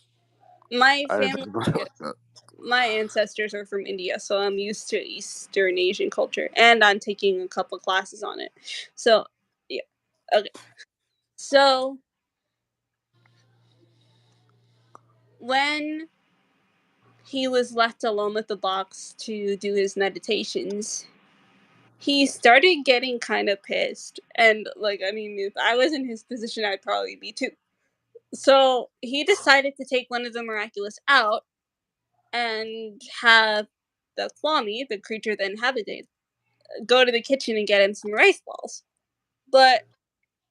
my I didn't family. think about it like that. My ancestors are from India, so I'm used to Eastern Asian culture, and I'm taking a couple classes on it. So, yeah. Okay. So, when he was left alone with the box to do his meditations, he started getting kind of pissed. And, like, I mean, if I was in his position, I'd probably be too. So, he decided to take one of the miraculous out and have the Kwame, the creature that inhabited, go to the kitchen and get him some rice balls. But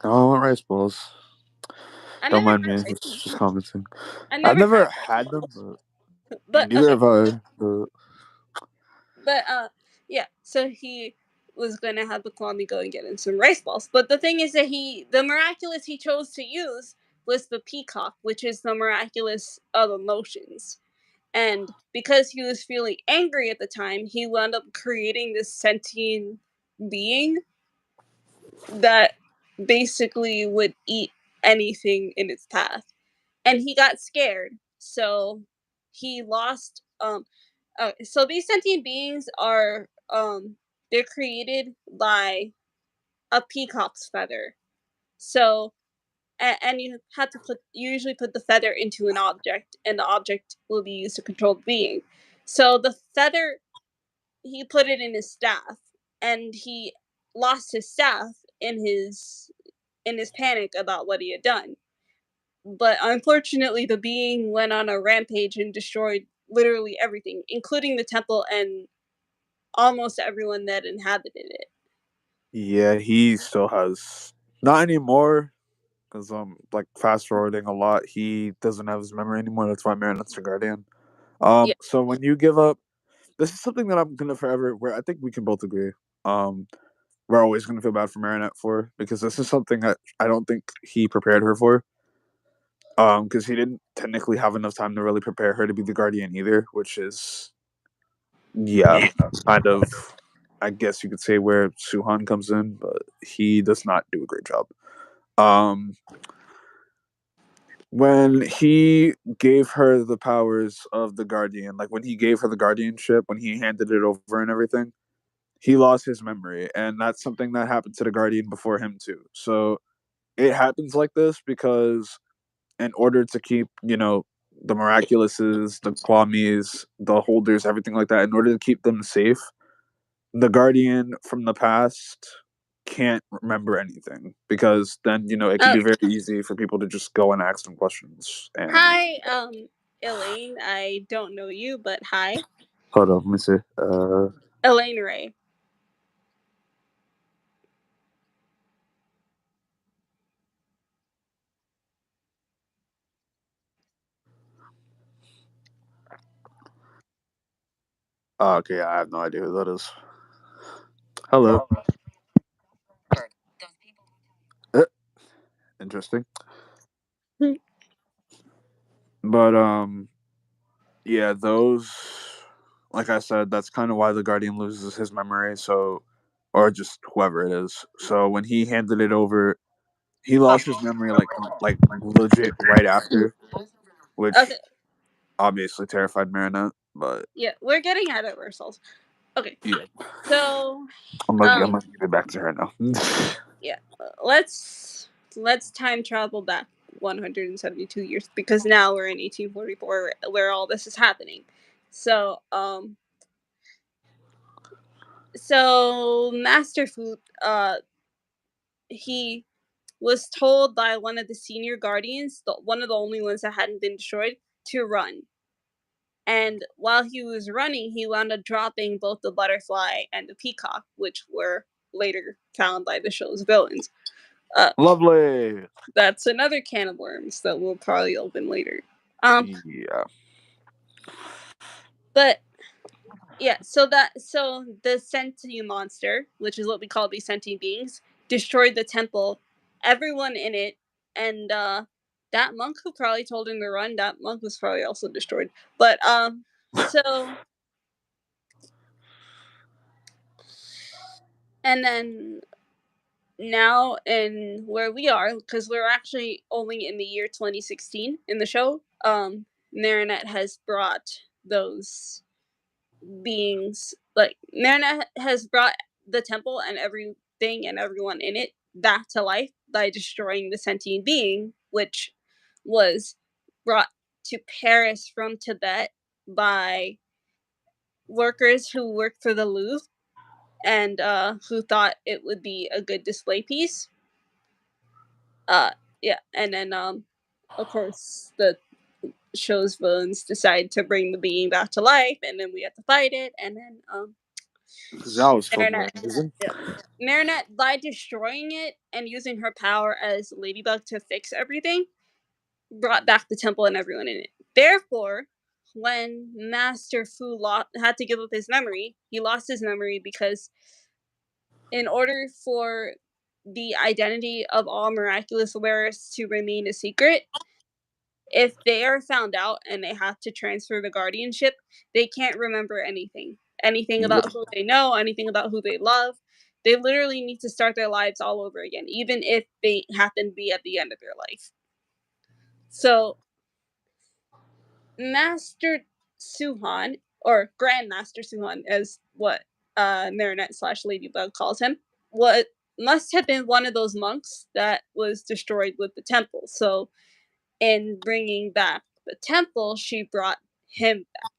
Oh, I want rice balls. I Don't never mind had me. rice It's just balls. commenting. I I've never never had had rice them, balls. but But neither okay, have I. But but yeah. So he was gonna have the Kwame go and get him some rice balls. But the thing is that the miraculous he chose to use was the peacock, which is the miraculous of emotions. And because he was feeling angry at the time, he wound up creating this sentient being that basically would eat anything in its path. And he got scared, so he lost so these sentient beings are they're created by a peacock's feather. So and you have to usually put the feather into an object, and the object will be used to control the being. So the feather, he put it in his staff, and he lost his staff in his panic about what he had done. But unfortunately, the being went on a rampage and destroyed literally everything, including the temple and almost everyone that inhabited it. yeah, he still has not anymore because like fast forwarding a lot. He doesn't have his memory anymore. That's why Marinette's the guardian. Yeah. So when you give up, this is something that I'm gonna forever. Where I think we can both agree. Um, we're always gonna feel bad for Marinette for because this is something that I don't think he prepared her for. Because he didn't technically have enough time to really prepare her to be the guardian either, which is yeah, kind of. I guess you could say where Suhan comes in, but he does not do a great job. Um, when he gave her the powers of the guardian, like when he gave her the guardianship, when he handed it over and everything, he lost his memory, and that's something that happened to the guardian before him too. So it happens like this because in order to keep, the miraculouses, the Kwamis, the holders, everything like that, in order to keep them safe, the guardian from the past can't remember anything, because then it could be very easy for people to just go and ask them questions. And Hi, Elaine. I don't know you, but hi, hold on, let me see. Elaine Ray. Okay, I have no idea who that is. Hello. Those people who Uh, Interesting. But yeah, those, like I said, that's kind of why the Guardian loses his memory. So, or just whoever it is. So when he handed it over, he lost his memory like legit right after, which Okay, obviously terrified Marinette. But yeah, we're getting ahead of ourselves. Okay, yeah, so I'm gonna give it back to her now. yeah, let's time travel back 172 years, because now we're in 1844 where all this is happening. So Master Fu, he was told by one of the senior guardians, one of the only ones that hadn't been destroyed, to run. And while he was running, he wound up dropping both the butterfly and the peacock, which were later found by the show's villains. Lovely. That's another can of worms that we'll probably open later. Yeah. But yeah, so the sentient monster, which is what we call these sentient beings, destroyed the temple, everyone in it, and that monk who probably told him to run, that monk was probably also destroyed. But so and then now in where we are, because we're actually only in the year 2016 in the show, Marinette has brought those beings, like Marinette has brought the temple and everything and everyone in it back to life by destroying the sentient being, which was brought to Paris from Tibet by workers who worked for the Louvre and who thought it would be a good display piece. Yeah, and then of course the show's villains decide to bring the being back to life, and then we have to fight it, and then That was totally Marinette, amazing. yeah. Marinette, by destroying it and using her power as Ladybug to fix everything, brought back the temple and everyone in it. Therefore, when Master Fu had to give up his memory, he lost his memory because in order for the identity of all miraculous wearers to remain a secret, if they are found out and they have to transfer the guardianship, they can't remember anything. Anything Yep. about who they know, anything about who they love. They literally need to start their lives all over again, even if they happen to be at the end of their life. So, Master Suhan, or Grandmaster Suhan, as what Marinette slash Ladybug calls him, what must have been one of those monks that was destroyed with the temple. So, in bringing back the temple, she brought him back,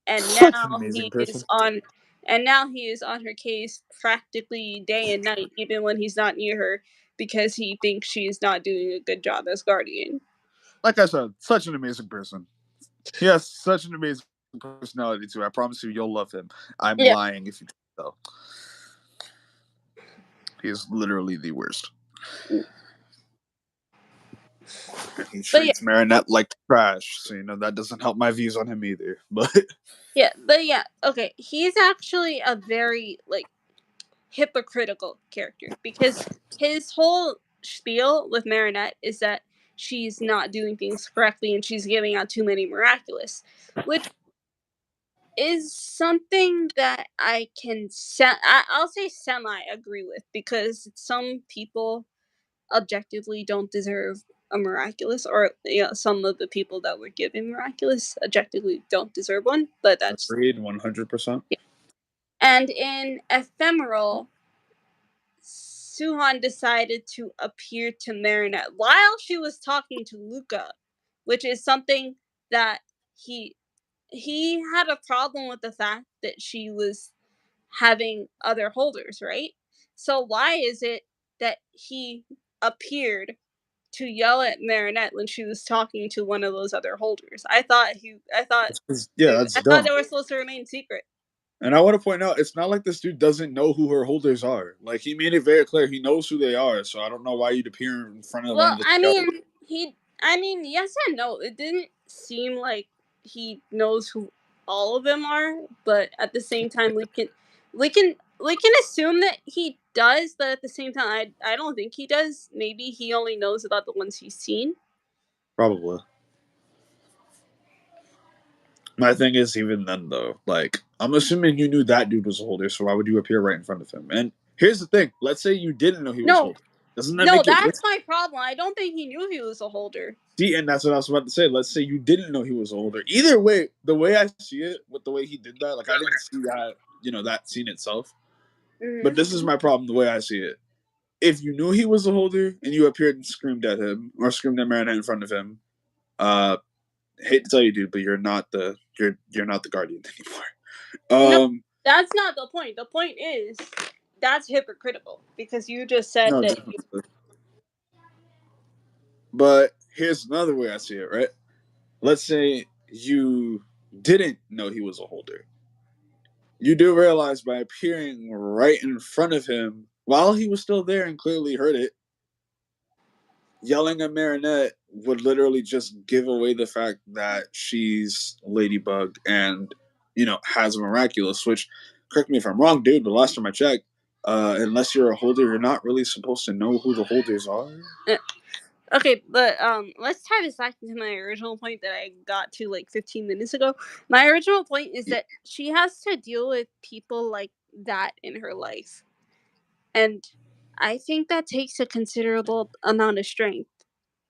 and Such now an amazing he person. is on, and now he is on her case practically day and night, even when he's not near her, because he thinks she's not doing a good job as guardian. Like I said, such an amazing person. He has such an amazing personality too. I promise you, you'll love him. I'm Yeah. lying if you tell. He is literally the worst. And he But yeah, treats Marinette like trash, so that doesn't help my views on him either. But okay. He's actually a very hypocritical character, because his whole spiel with Marinette is that she's not doing things correctly and she's giving out too many miraculous, which is something that I'll say semi agree with, because some people objectively don't deserve a miraculous, or some of the people that were given miraculous objectively don't deserve one, but that's agreed, 100%. yeah. And in Ephemeral, Suhan decided to appear to Marinette while she was talking to Luca, which is something that he he had a problem with the fact that she was having other holders, right? So why is it that he appeared to yell at Marinette when she was talking to one of those other holders? I thought That's dumb. they were supposed to remain secret. And I want to point out, it's not like this dude doesn't know who her holders are. Like, he made it very clear he knows who they are. So I don't know why you'd appear in front of one Well, of the I shows. mean, yes and no. It didn't seem like he knows who all of them are, but at the same time, we can assume that he does, but at the same time, I don't think he does. Maybe he only knows about the ones he's seen. Probably. My thing is, even then, though, like, I'm assuming you knew that dude was a holder, so why would you appear right in front of him? And here's the thing: let's say you didn't know he was a No, holder. Doesn't that no, make it worse? that's my problem. I don't think he knew he was a holder. See, and that's what I was about to say. Let's say you didn't know he was a holder. Either way, the way I see it, with the way he did that, like, I didn't see that, that scene itself. But this is my problem, the way I see it. If you knew he was a holder and you appeared and screamed at him or screamed at Marinette in front of him, hate to tell you, dude, but you're not the guardian anymore. No, that's not the point. The point is that's hypocritical because you just said No, that. definitely. But here's another way I see it, right? Let's say you didn't know he was a holder. You do realize by appearing right in front of him while he was still there and clearly heard it, yelling at Marinette would literally just give away the fact that she's Ladybug and, has a Miraculous, which, correct me if I'm wrong, dude, but last time I checked, unless you're a holder, you're not really supposed to know who the holders are. Okay, but let's tie this back to my original point that I got to like 15 minutes ago. My original point is that she has to deal with people like that in her life. And I think that takes a considerable amount of strength.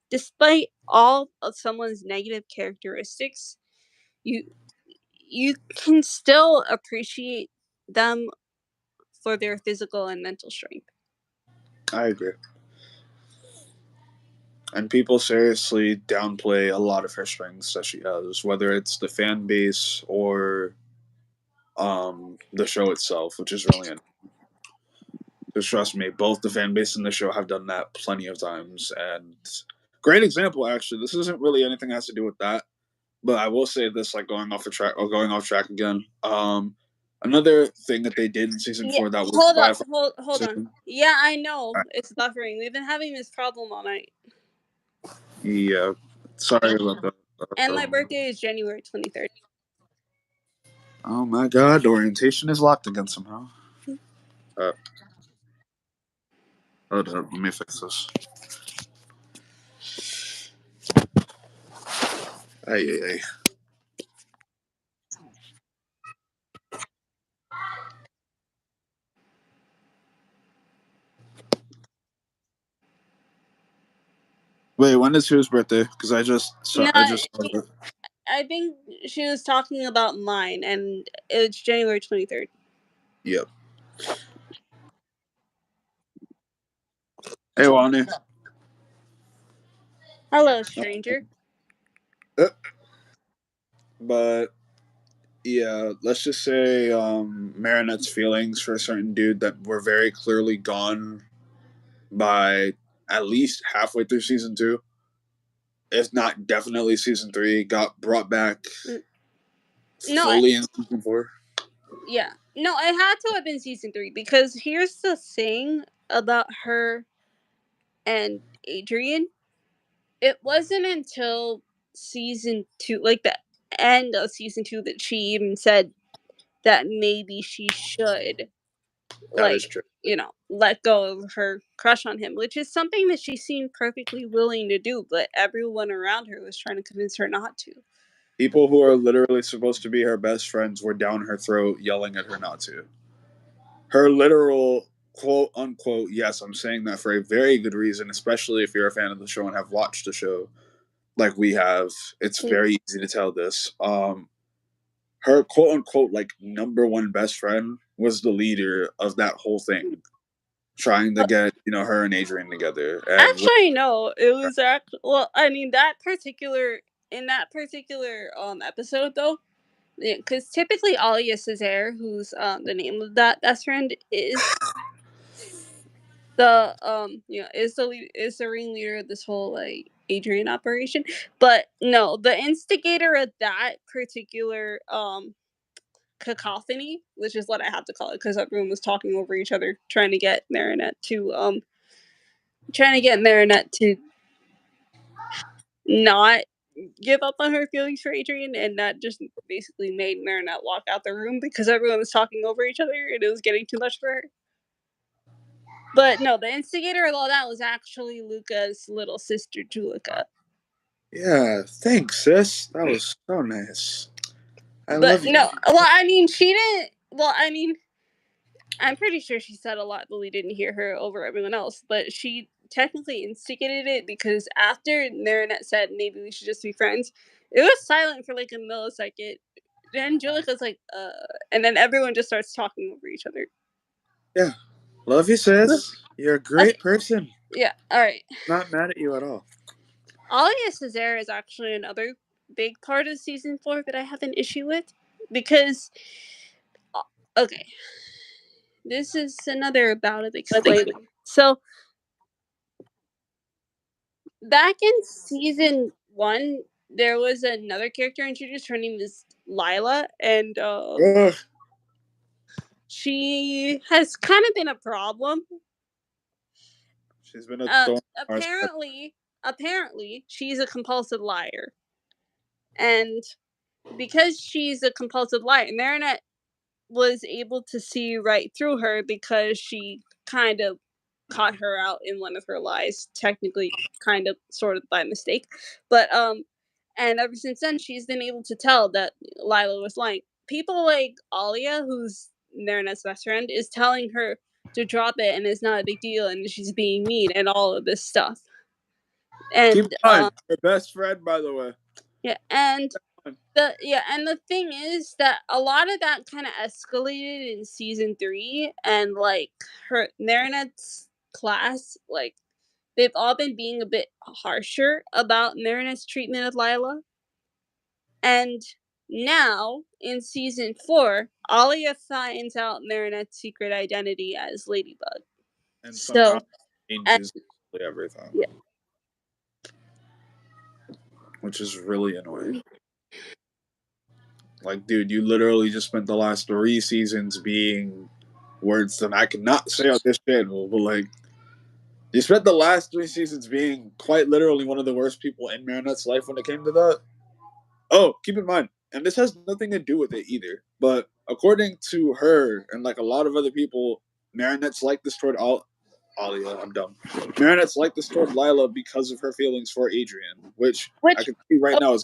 Despite all of someone's negative characteristics, you can still appreciate them for their physical and mental strength. I agree. And people seriously downplay a lot of her strengths that she has, whether it's the fan base or the show itself, which is really annoying. Just trust me, both the fan base and the show have done that plenty of times. And great example, actually. This isn't really anything that has to do with that, but I will say this, like going off track again. Another thing that they did in season 4 that was hold on. Yeah, I know it's buffering. We've been having this problem all night. Yeah, sorry about that. And my birthday is January 23rd. Oh my god, orientation is locked again somehow. Hold up, let me fix this. Hey. Wait, when is whose birthday? Because I just saw it. I think she was talking about mine, and it's January 23rd. Yep. Hey, Wani. Hello, stranger. But yeah, let's just say Marinette's feelings for a certain dude that were very clearly gone by at least halfway through season 2, if not definitely season 3, got brought back fully in season 4. Yeah. No, it had to have been season 3 because here's the thing about her and Adrian. It wasn't until season 2, like the end of season 2, that she even said that maybe she should, That is true. let go of her crush on him, which is something that she seemed perfectly willing to do, but everyone around her was trying to convince her not to. People who are literally supposed to be her best friends were down her throat yelling at her not to. Her literal quote unquote, yes, I'm saying that for a very good reason, especially if you're a fan of the show and have watched the show like we have. It's very easy to tell this. Her quote unquote like number one best friend was the leader of that whole thing, trying to get her and Adrian together. And actually, no, it was well, I mean that particular episode though, because typically Alia Césaire, who's the name of that best friend, is is the ringleader of this whole like Adrian operation. But no, the instigator of that particular cacophony, which is what I have to call it, because everyone was talking over each other, trying to get Marinette to not give up on her feelings for Adrian, and that just basically made Marinette walk out the room because everyone was talking over each other and it was getting too much for her. But no, the instigator of all that was actually Luca's little sister, Julika. Yeah, thanks, sis. That was so nice. I But love you. no, well, I mean, she didn't. Well, I mean, I'm pretty sure she said a lot, but we didn't hear her over everyone else. But she technically instigated it because after Marinette said maybe we should just be friends, it was silent for like a millisecond. Then Julika's like, and then everyone just starts talking over each other. Yeah. Love you, sis. You're a great Okay. person. Yeah, alright. Not mad at you at all. Alia Cesare is actually another big part of season 4 that I have an issue with. Because, okay, this is another bout of explaining. So, back in season 1, there was another character introduced. Her name is Lila, and Ugh. she has kind of been a problem. She's been a thorn. Apparently, she's a compulsive liar. And because she's a compulsive liar, Marinette was able to see right through her because she kind of caught her out in one of her lies, technically kind of sort of by mistake. But and ever since then she's been able to tell that Lila was lying. People like Alia, who's Marinette's best friend, is telling her to drop it and it's not a big deal and she's being mean and all of this stuff. And Keep on. Her best friend, by the way. yeah, and the thing is that a lot of that kind of escalated in season 3, and like her Marinette's class, like they've all been being a bit harsher about Marinette's treatment of Lila. And now in season 4, Alia finds out Marinette's secret identity as Ladybug. And somehow changes and, everything. Yeah. Which is really annoying. Like, dude, you literally just spent the last 3 seasons being words that I cannot say on this channel, but like, you spent the last 3 seasons being quite literally one of the worst people in Marinette's life when it came to that. Oh, keep in mind, and this has nothing to do with it either, but according to her and like a lot of other people, Marinette's like this toward Alia, I'm dumb. Marinette's like this toward Lila because of her feelings for Adrian, which I can see right now is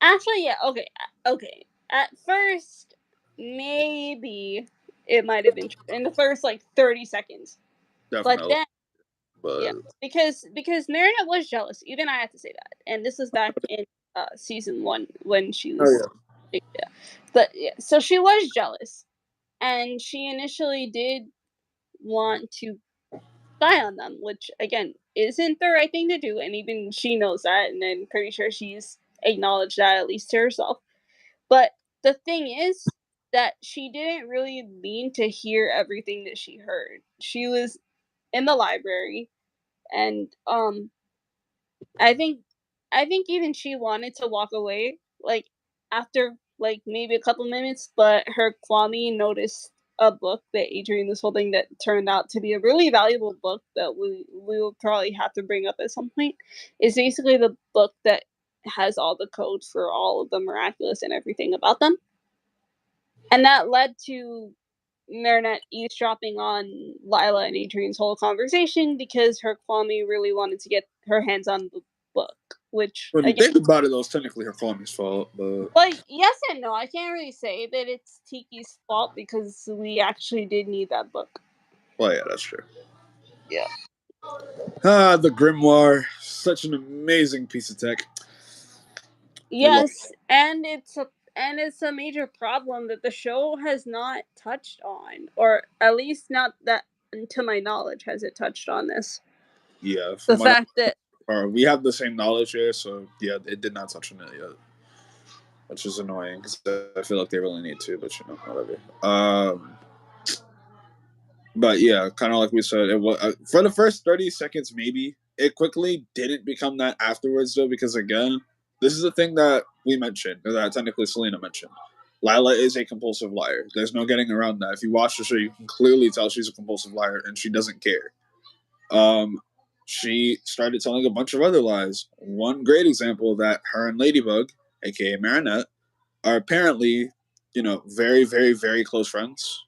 actually, yeah, okay. At first, maybe it might have been in the first like 30 seconds. definitely. But then, yeah, because Marinette was jealous. Even I have to say that. And this was back in season 1 when she was. Yeah. But yeah, so she was jealous, and she initially did want to spy on them, which again isn't the right thing to do, and even she knows that, and I'm pretty sure she's acknowledged that at least to herself. But the thing is that she didn't really mean to hear everything that she heard. She was in the library, and I think even she wanted to walk away, like after like maybe a couple minutes, but her Kwame noticed a book that Adrian was holding that turned out to be a really valuable book that we will probably have to bring up at some point. It's basically the book that has all the codes for all of the Miraculous and everything about them. And that led to Marinette eavesdropping on Lila and Adrian's whole conversation because her Kwame really wanted to get her hands on the book. Which, when you think about it, though, it's technically her Kwame's fault. But like, yes and no. I can't really say that it's Tiki's fault because we actually did need that book. Well, yeah, that's true. Yeah. The Grimoire, such an amazing piece of tech. Yes, and it's a major problem that the show has not touched on, or at least not that, to my knowledge, has it touched on this. Yeah, the fact that we have the same knowledge here, so yeah, it did not touch on it yet, which is annoying because I feel like they really need to, but you know, whatever. But yeah, kind of like we said, it was for the first 30 seconds, maybe it quickly didn't become that afterwards, though, because again, this is the thing that we mentioned, or that technically Selina mentioned. Lila is a compulsive liar. There's no getting around that. If you watch the show, you can clearly tell she's a compulsive liar, and she doesn't care. She started telling a bunch of other lies. One great example that her and Ladybug, aka Marinette, are apparently, very, very, very close friends,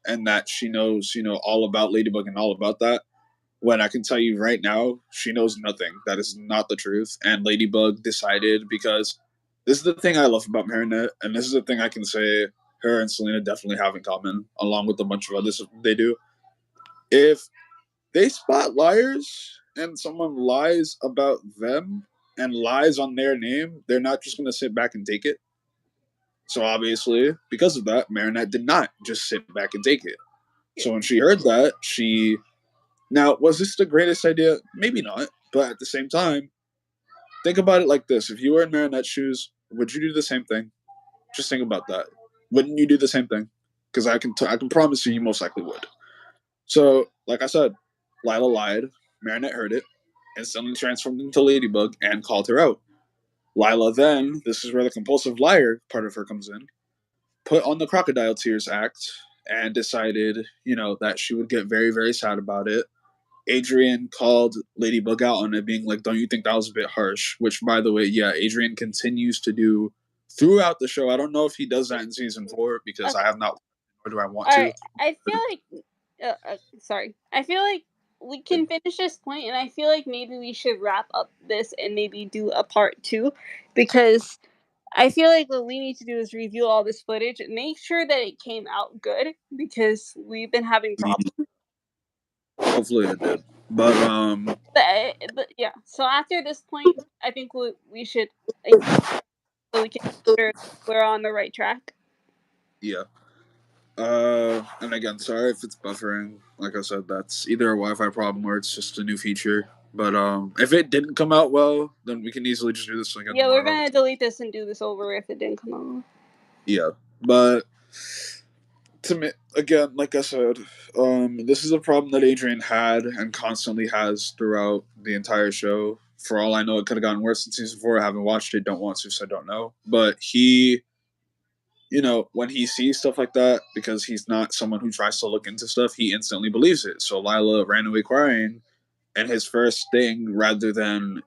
and that she knows, all about Ladybug and all about that. When I can tell you right now, she knows nothing. That is not the truth. And Ladybug decided, because this is the thing I love about Marinette, and this is the thing I can say her and Selina definitely have in common, along with a bunch of others they do. If they spot liars and someone lies about them and lies on their name, they're not just going to sit back and take it. So obviously, because of that, Marinette did not just sit back and take it. So when she heard that, now, was this the greatest idea? Maybe not. But at the same time, think about it like this. If you were in Marinette's shoes, would you do the same thing? Just think about that. Wouldn't you do the same thing? Because I can promise you, you most likely would. So, like I said, Lila lied. Marinette heard it, instantly transformed into Ladybug and called her out. Lila then, this is where the compulsive liar part of her comes in, put on the Crocodile Tears act and decided, that she would get very, very sad about it. Adrian called Ladybug out on it, being like, "Don't you think that was a bit harsh?" Which, by the way, yeah, Adrian continues to do throughout the show. I don't know if he does that in season 4 because I have not, or do I want to? Alright, I feel like, sorry. I feel like we can finish this point, and I feel like maybe we should wrap up this and maybe do a part 2, because I feel like what we need to do is review all this footage and make sure that it came out good, because we've been having problems. Hopefully it did. But But yeah, so after this point, I think we should, like, so we can make sure we're on the right track. yeah. And again, sorry if it's buffering. Like I said, that's either a Wi-Fi problem or it's just a new feature. But if it didn't come out well, then we can easily just do this again Yeah, we're tomorrow. gonna delete this and do this over if it didn't come out. Yeah, but to me, again, like I said, this is a problem that Adrian had and constantly has throughout the entire show. For all I know, it could have gotten worse in season 4. I haven't watched it, don't want to, so I don't know. But he, when he sees stuff like that, because he's not someone who tries to look into stuff, he instantly believes it. So Lila ran away crying, and his first thing, rather than,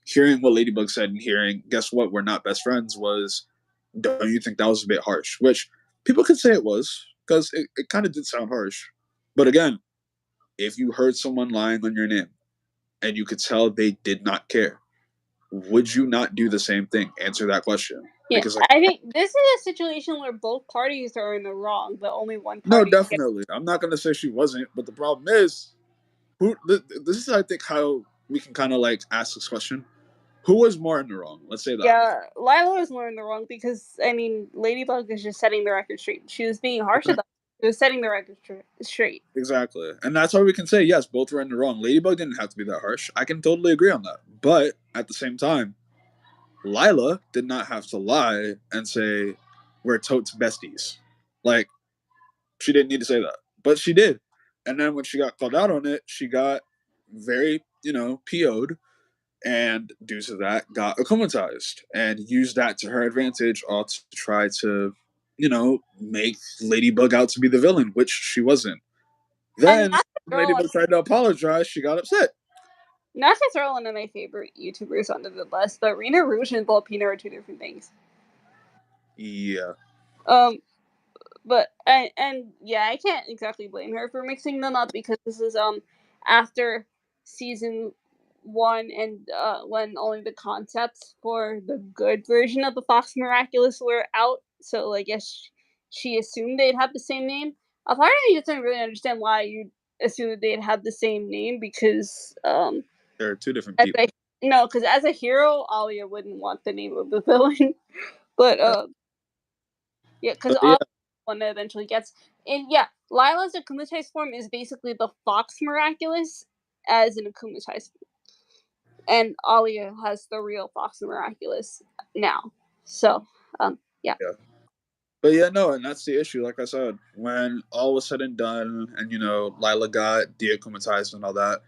hearing what Ladybug said and hearing, "Guess what, we're not best friends," was, "Don't you think that was a bit harsh?" Which people could say it was, because it kind of did sound harsh. But again, if you heard someone lying on your name and you could tell they did not care, would you not do the same thing? Answer that question. Yeah, Because, like, I think this is a situation where both parties are in the wrong, but only one no, party. definitely. I'm not going to say she wasn't, but the problem is, this is, I think, how we can kind of like ask this question. Who was more in the wrong? Let's say that. Yeah, Lila was more in the wrong because, I mean, Ladybug is just setting the record straight. She was being harsh about it. She was setting the record straight. Exactly. And that's why we can say, yes, both were in the wrong. Ladybug didn't have to be that harsh. I can totally agree on that. But at the same time, Lila did not have to lie and say, "We're totes besties." Like, she didn't need to say that. But she did. And then when she got called out on it, she got very, PO'd. And due to that, got akkumatized and used that to her advantage, all to try to, make Ladybug out to be the villain, which she wasn't. And Then when Ladybug tried to apologize, she got upset. not to throw one of my favorite YouTubers under the bus, but Rena Rouge and Volpina are two different things. Yeah. But and yeah, I can't exactly blame her for mixing them up, because this is after season 1, and when only the concepts for the good version of the Fox Miraculous were out. So I guess she assumed they'd have the same name. A part of me doesn't really understand why you'd assume that they'd have the same name, because They're two different people. because as a hero, Alia wouldn't want the name of the villain. But yeah, because Yeah. one that eventually gets. And yeah, Lila's akumatized form is basically the Fox Miraculous as an akumatized form. And Alia has the real Fox Miraculous now. So, yeah. But yeah, no, and that's the issue. Like I said, when all was said and done, and Lila got deakumatized and all that,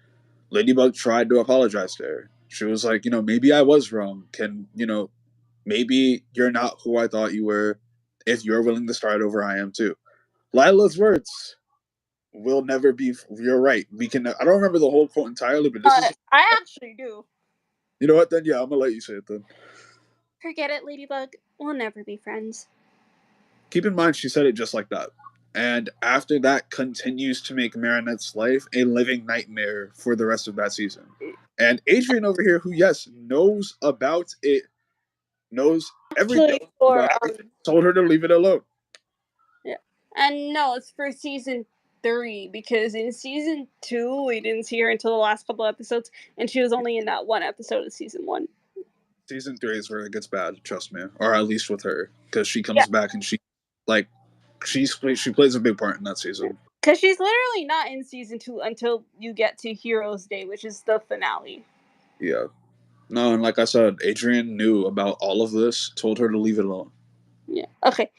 Ladybug tried to apologize to her. She was like, maybe I was wrong. Maybe you're not who I thought you were. If you're willing to start over, I am too. Lila's words will never be. You're right. We can. I don't remember the whole quote entirely, but this is. I actually do. You know what? Then yeah, I'm gonna let you say it then. Forget it, Ladybug. We'll never be friends. Keep in mind, she said it just like that. And after that, continues to make Marinette's life a living nightmare for the rest of that season. And Adrian over here, who yes knows about it, knows every Actually, detail for about it, told her to leave it alone. yeah, and no, it's for season 3 because in season 2 we didn't see her until the last couple episodes, and she was only in that one episode of season 1. Season 3 is where it gets bad, trust me, or at least with her, because she comes Yeah. back and she plays a big part in that season. Because she's literally not in season 2 until you get to Heroes Day, which is the finale. Yeah. No, and like I said, Adrian knew about all of this, told her to leave it alone. Yeah. Okay.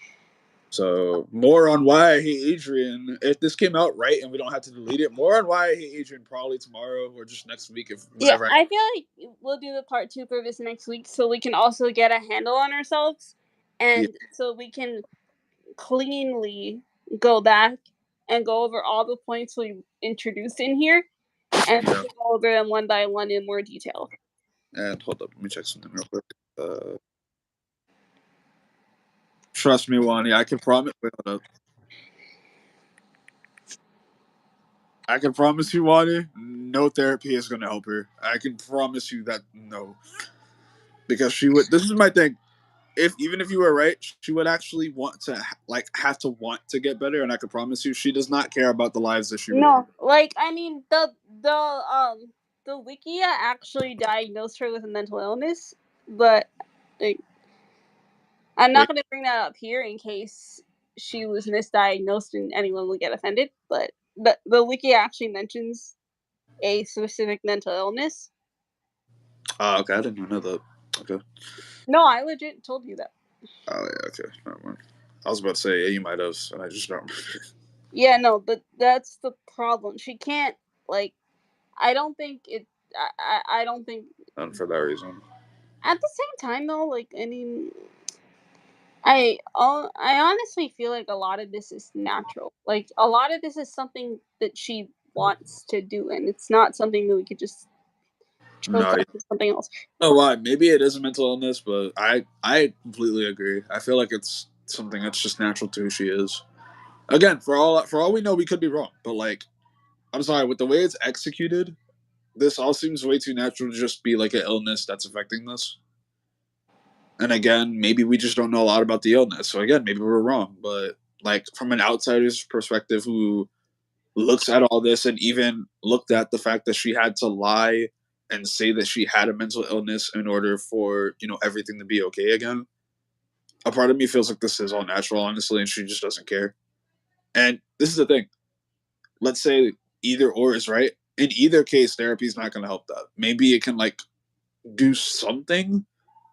So more on why I hate Adrian. If this came out right and we don't have to delete it, more on why I hate Adrian probably tomorrow or just next week whenever. I feel like we'll do the part 2 for this next week, so we can also get a handle on ourselves, and so we can cleanly go back and go over all the points we introduced in here, and we can go over them one by one in more detail. And hold up, let me check something real quick. Trust me, Wani, I can promise. Wait, hold up. I can promise you, Wani, no therapy is going to help her. I can promise you that no, because she would. This is my thing. Even if you were right, she would actually want to have to want to get better, and I can promise you, she does not care about the lives that she. No, like I mean the Wikia actually diagnosed her with a mental illness, but like, I'm not going to bring that up here in case she was misdiagnosed and anyone would get offended. But the Wiki actually mentions a specific mental illness. Okay, I didn't know that. Okay. No, I legit told you that. Oh yeah, okay. Never mind. I was about to say, yeah, you might have, and I just don't remember. Yeah, no, but that's the problem. She can't, like, I don't think it. I don't think. And for that reason. At the same time, though, like, I mean, I honestly feel like a lot of this is natural. Like, a lot of this is something that she wants to do, and it's not something that we could just choke up to something else. Oh, why? Maybe it is a mental illness, but I completely agree. I feel like it's something that's just natural to who she is. Again, for all we know, we could be wrong, but like, I'm sorry, with the way it's executed, this all seems way too natural to just be like an illness that's affecting this. And again, maybe we just don't know a lot about the illness. So again, maybe we're wrong. But like from an outsider's perspective who looks at all this and even looked at the fact that she had to lie and say that she had a mental illness in order for, everything to be okay again. A part of me feels like this is all natural, honestly, and she just doesn't care. And this is the thing. Let's say either or is right. In either case, therapy is not going to help that. Maybe it can like do something,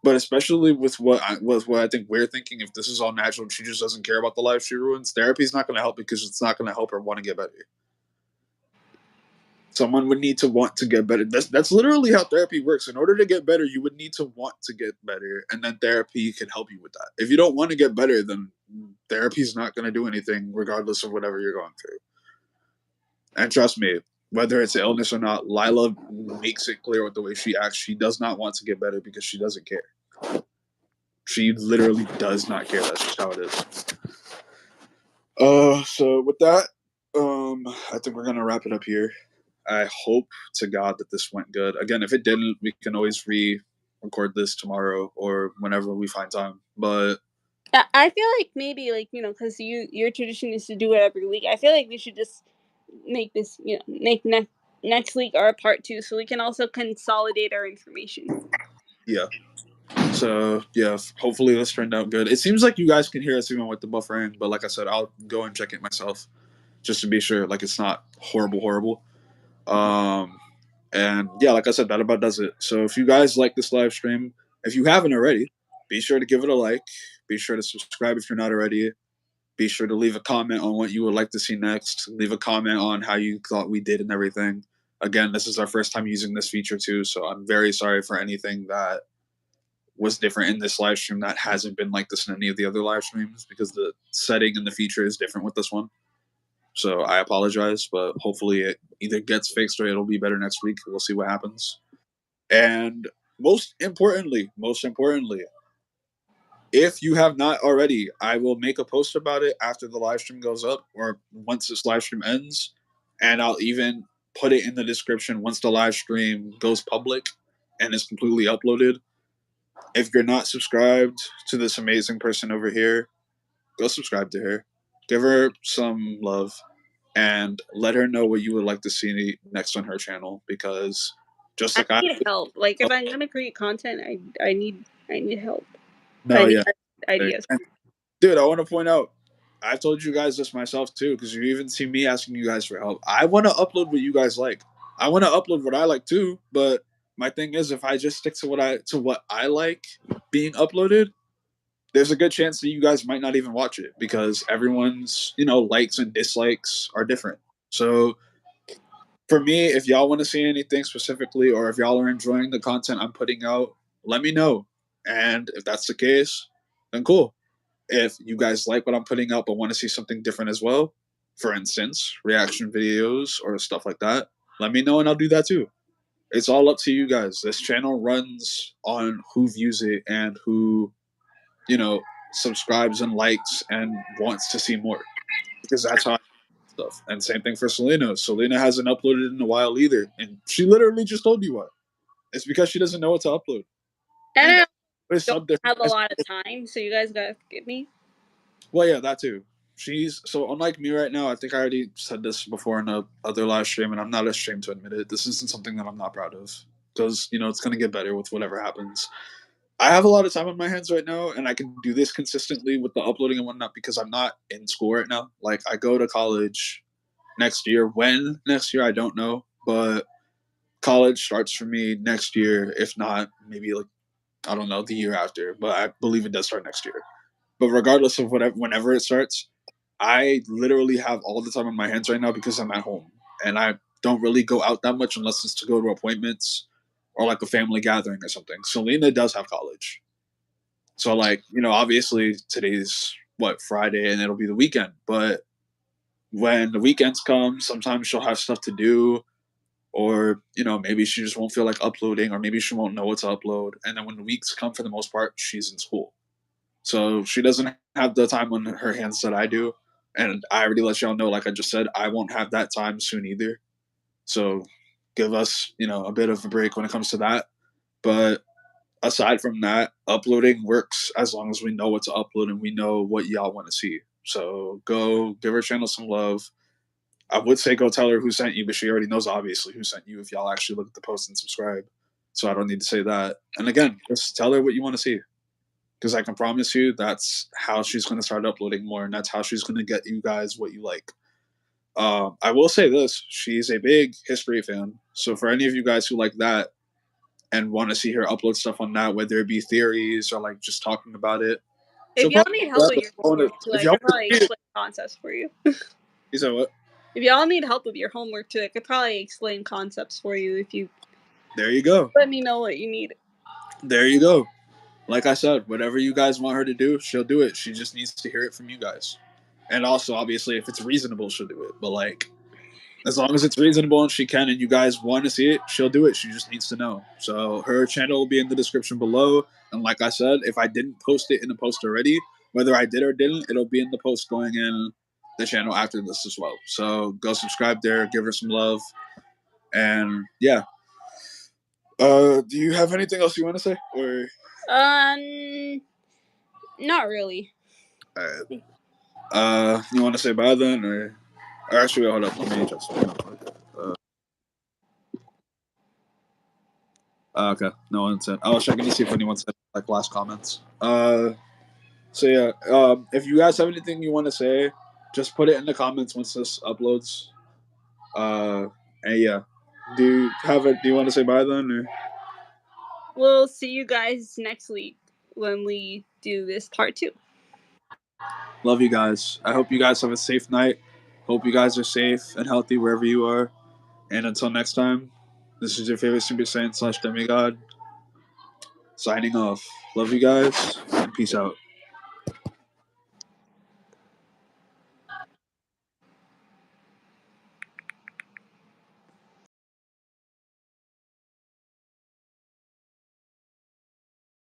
but especially with what I think we're thinking, if this is all natural and she just doesn't care about the life she ruins, therapy is not going to help because it's not going to help her want to get better. Someone would need to want to get better. That's literally how therapy works. In order to get better, you would need to want to get better, and then therapy can help you with that. If you don't want to get better, then therapy is not going to do anything, regardless of whatever you're going through. And trust me, whether it's an illness or not, Lila makes it clear with the way she acts. She does not want to get better because she doesn't care. She literally does not care. That's just how it is. So with that, I think we're gonna wrap it up here. I hope to God that this went good. Again, if it didn't, we can always re-record this tomorrow or whenever we find time. But I feel like maybe because your tradition is to do it every week. I feel like we should just make this make next week our part 2 so we can also consolidate our information. Yeah. So yeah, hopefully this turned out good. It seems like you guys can hear us even with the buffering, but like I said, I'll go and check it myself just to be sure like it's not horrible. And yeah, like I said, that about does it. So if you guys like this live stream, if you haven't already, be sure to give it a like, Be sure to subscribe if you're not already. Be sure to leave a comment on what you would like to see next. Leave a comment on how you thought we did and everything. Again, this is our first time using this feature too, so I'm very sorry for anything that was different in this live stream that hasn't been like this in any of the other live streams, because the setting and the feature is different with this one. So I apologize, but hopefully it either gets fixed or it'll be better next week. We'll see what happens. And most importantly, if you have not already, I will make a post about it after the live stream goes up or once this live stream ends. And I'll even put it in the description once the live stream goes public and is completely uploaded. If you're not subscribed to this amazing person over here, go subscribe to her. Give her some love and let her know what you would like to see next on her channel, because just like I need help. Like if I'm gonna create content, I need help. No, yeah. Ideas. Dude, I want to point out, I've told you guys this myself too, because you even see me asking you guys for help. I want to upload what you guys like. I want to upload what I like too, but my thing is, if I just stick to what I like being uploaded, there's a good chance that you guys might not even watch it, because everyone's, likes and dislikes are different. So for me, if y'all want to see anything specifically, or if y'all are enjoying the content I'm putting out, let me know. And if that's the case, then cool. If you guys like what I'm putting out but want to see something different as well, for instance, reaction videos or stuff like that, let me know and I'll do that too. It's all up to you guys. This channel runs on who views it and who, subscribes and likes and wants to see more. Because that's how I do stuff. And same thing for Selina. Selina hasn't uploaded in a while either. And she literally just told you what. It's because she doesn't know what to upload. And I don't have a lot of time, so you guys gotta forgive me. Well, yeah, that too. So unlike me right now, I think I already said this before in a other live stream, and I'm not ashamed to admit it. This isn't something that I'm not proud of, because it's gonna get better with whatever happens. I have a lot of time on my hands right now, and I can do this consistently with the uploading and whatnot because I'm not in school right now. Like, I go to college next year. When next year, I don't know, but college starts for me next year. If not, maybe I don't know, the year after. But I believe it does start next year. But regardless of whenever it starts, I literally have all the time on my hands right now because I'm at home. And I don't really go out that much unless it's to go to appointments or like a family gathering or something. Selena does have college. So obviously today's Friday, and it'll be the weekend. But when the weekends come, sometimes she'll have stuff to do, or maybe she just won't feel like uploading, or maybe she won't know what to upload. And then when the weeks come, for the most part, she's in school. So she doesn't have the time on her hands that I do. And I already let y'all know, like I just said, I won't have that time soon either. So give us, a bit of a break when it comes to that. But aside from that, uploading works as long as we know what to upload and we know what y'all want to see. So go give her channel some love. I would say go tell her who sent you, but she already knows obviously who sent you if y'all actually look at the post and subscribe. So I don't need to say that. And again, just tell her what you want to see. Because I can promise you that's how she's going to start uploading more, and that's how she's going to get you guys what you like. I will say this. She's a big history fan. So for any of you guys who like that and want to see her upload stuff on that, whether it be theories or like just talking about it. If y'all need help with your homework too, I could probably explain concepts for you. You said what? If y'all need help with your homework too, I could probably explain concepts for you if you... There you go. Let me know what you need. There you go. Like I said, whatever you guys want her to do, she'll do it. She just needs to hear it from you guys. And also, obviously, if it's reasonable, she'll do it. But as long as it's reasonable and she can and you guys want to see it, she'll do it. She just needs to know. So her channel will be in the description below. And like I said, if I didn't post it in the post already, whether I did or didn't, it'll be in the post going in the channel after this as well. So go subscribe there, give her some love. And yeah. Do you have anything else you want to say? Or not really. You want to say bye then, or actually, hold up, let me just. Okay, no one said. I was checking to see if anyone said last comments. So yeah, if you guys have anything you want to say, just put it in the comments once this uploads. And yeah, do you want to say bye then, or? We'll see you guys next week when we do this part 2. Love you guys. I hope you guys have a safe night. Hope you guys are safe and healthy wherever you are. And until next time, this is your favorite Super Saiyan / demigod signing off. Love you guys and peace out.